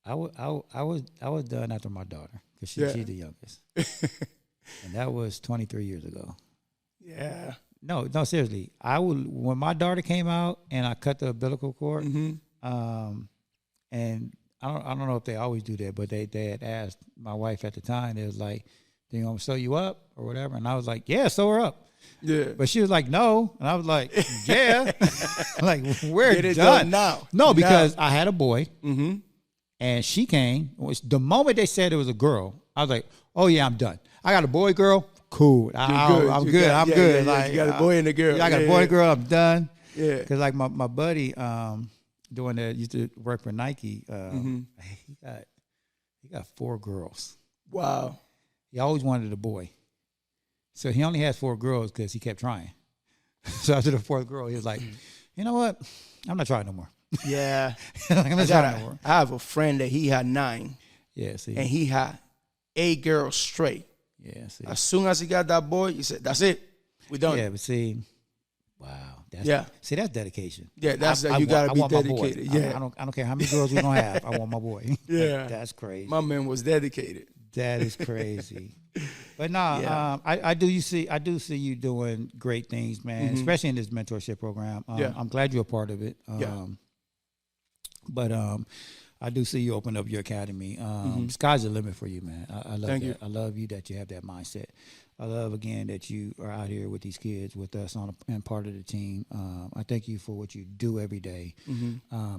I was done after my daughter because she's the youngest, and that was 23 years ago. Yeah. No, seriously. When my daughter came out and I cut the umbilical cord, and I don't know if they always do that, but they had asked my wife at the time. They was like, "Do you want me to sew you up or whatever?" And I was like, "Yeah, sew her up." Yeah. But she was like, "No," and I was like, "Yeah." Like, we're Get it done now. No, because I had a boy, and she came. The moment they said it was a girl, I was like, "Oh yeah, I'm done. I got a boy, girl, cool. I'm good. I'm good. Like, you got a boy and a girl. I got a boy and a girl. I'm done." Yeah. Because like my buddy, doing that, used to work for Nike. He got 4 girls. Wow. He always wanted a boy. So he only has 4 girls because he kept trying. So after the 4th girl, he was like, you know what? I'm not trying no more. Yeah. Like, I'm not trying no more. I have a friend that he had 9. Yeah, see. And he had 8 girls straight. Yeah, see. As soon as he got that boy, he said, that's it. We're done. Yeah, but see, wow. See, that's dedication. Yeah, you got to be dedicated. Yeah. I don't care how many girls we're going to have. I want my boy. Yeah. That's crazy. My man was dedicated. That is crazy. But no, I do see you doing great things, man, especially in this mentorship program. I'm glad you're a part of it. But I do see you open up your academy. Sky's the limit for you, man. I love Thank that. you. I love you that you have that mindset. I love, again, that you are out here with these kids, with us and part of the team. I thank you for what you do every day.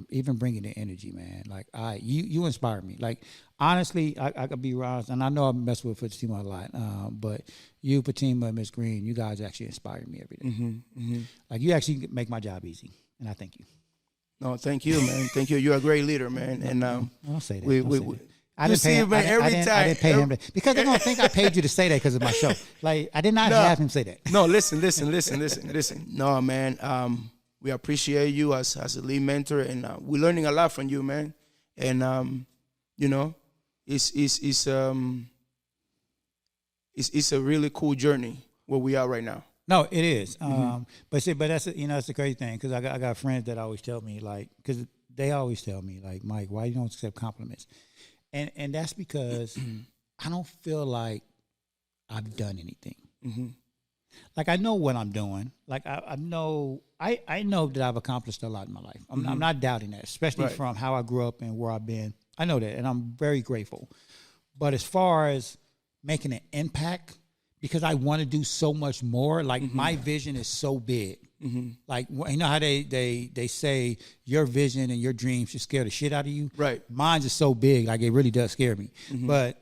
Even bringing the energy, man. Like, you inspire me. Like, honestly, I could be honest, and I know I mess with Fatima a lot, but you, Fatima, and Miss Green, you guys actually inspire me every day. Like, you actually make my job easy, and I thank you. No, thank you, man. Thank you. You're a great leader, man. And Don't say that. I didn't pay him. man, every I time. didn't pay him because they're gonna think I paid you to say that because of my show. Like I did not have him say that. No, listen. No, man. We appreciate you as a lead mentor, and we're learning a lot from you, man. And you know, it's a really cool journey where we are right now. No, it is. But that's that's the crazy thing because I got friends that always tell me like because they always tell me like Mike, why you don't accept compliments, and that's because I don't feel like I've done anything. Mm-hmm. Like I know what I'm doing. Like I know that I've accomplished a lot in my life. I'm not doubting that, especially from how I grew up and where I've been. I know that, and I'm very grateful. But as far as making an impact, because I want to do so much more. Like my vision is so big. Mm-hmm. Like you know how they say your vision and your dreams should scare the shit out of you. Right. Mine's is so big, like it really does scare me. Mm-hmm. But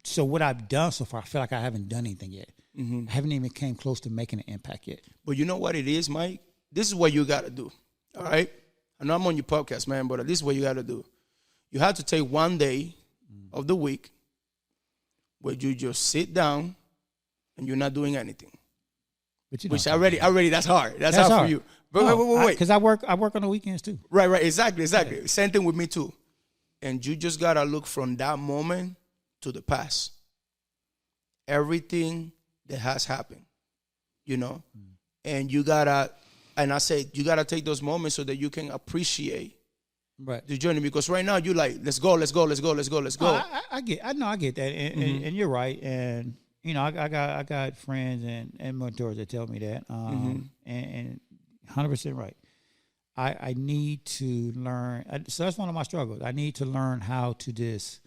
so what I've done so far, I feel like I haven't done anything yet. Mm-hmm. I haven't even came close to making an impact yet. But you know what it is, Mike? This is what you got to do. All right. I know I'm on your podcast, man, but this is what you got to do. You have to take one day of the week where you just sit down and you're not doing anything. But you which already that's hard. That's hard for you. But wait. Because I work on the weekends too. Right. Exactly. Yeah. Same thing with me too. And you just gotta look from that moment to the past. Everything that has happened, you know, and you gotta take those moments so that you can appreciate the journey. Because right now you like, let's go. I get that, and you're right, and you know, I got friends and mentors that tell me that, and 100% right. I need to learn. So that's one of my struggles. I need to learn how to just.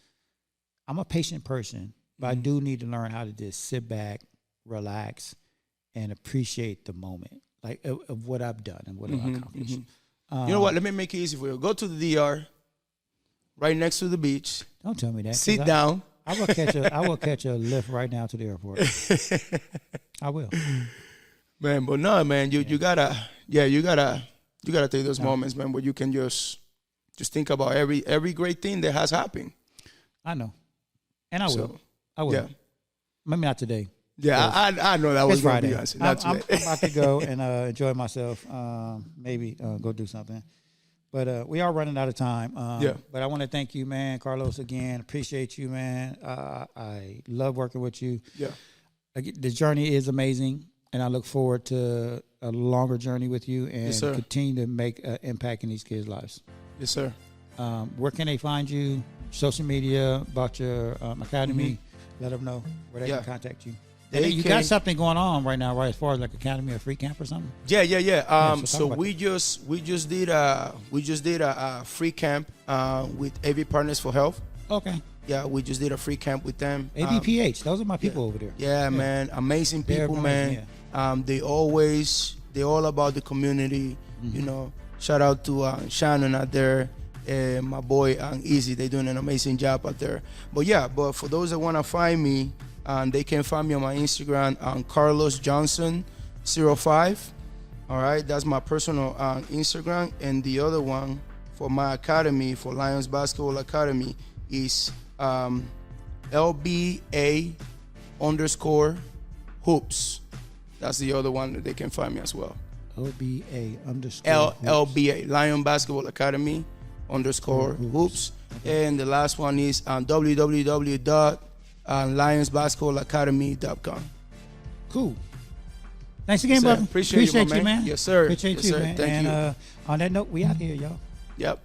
I'm a patient person, but I do need to learn how to just sit back, relax, and appreciate the moment, like of what I've done and what I've accomplished. You know what? Let me make it easy for you. Go to the DR, right next to the beach. Don't tell me that. Sit down. I will catch a lift right now to the airport. I will. Man, but no, man, you gotta take those moments, man, where you can just think about every great thing that has happened. I know, and I will. Yeah. Maybe not today. Yeah, I know that was Friday. Be honest. I'm about to go and enjoy myself. Maybe go do something. But we are running out of time. But I want to thank you, man, Carlos, again. Appreciate you, man. I love working with you. Yeah. The journey is amazing, and I look forward to a longer journey with you and continue to make an impact in these kids' lives. Yes, sir. Where can they find you? Social media, about your academy. Let them know where they can contact you. You got something going on right now, right? As far as like academy or free camp or something. Yeah. So we just did a free camp with AV Partners for Health. Okay. Yeah, we just did a free camp with them. ABPH, those are my people over there. Yeah, man, amazing people, man. Yeah. They're all about the community. You know, shout out to Shannon out there. My boy Easy, they're doing an amazing job out there. But for those that want to find me, they can find me on my Instagram on Carlos Johnson 05. All right, that's my personal Instagram, and the other one for my academy, for Lions Basketball Academy, is LBA_hoops. That's the other one that they can find me as well. LBA Lion Basketball Academy _hoops. And the last one is www.lionsbasketballacademy.com. Cool. Thanks again, brother. Appreciate you, man. Man. Yes, sir. Appreciate you, man. Thank you. On that note, we out here, y'all. Yep.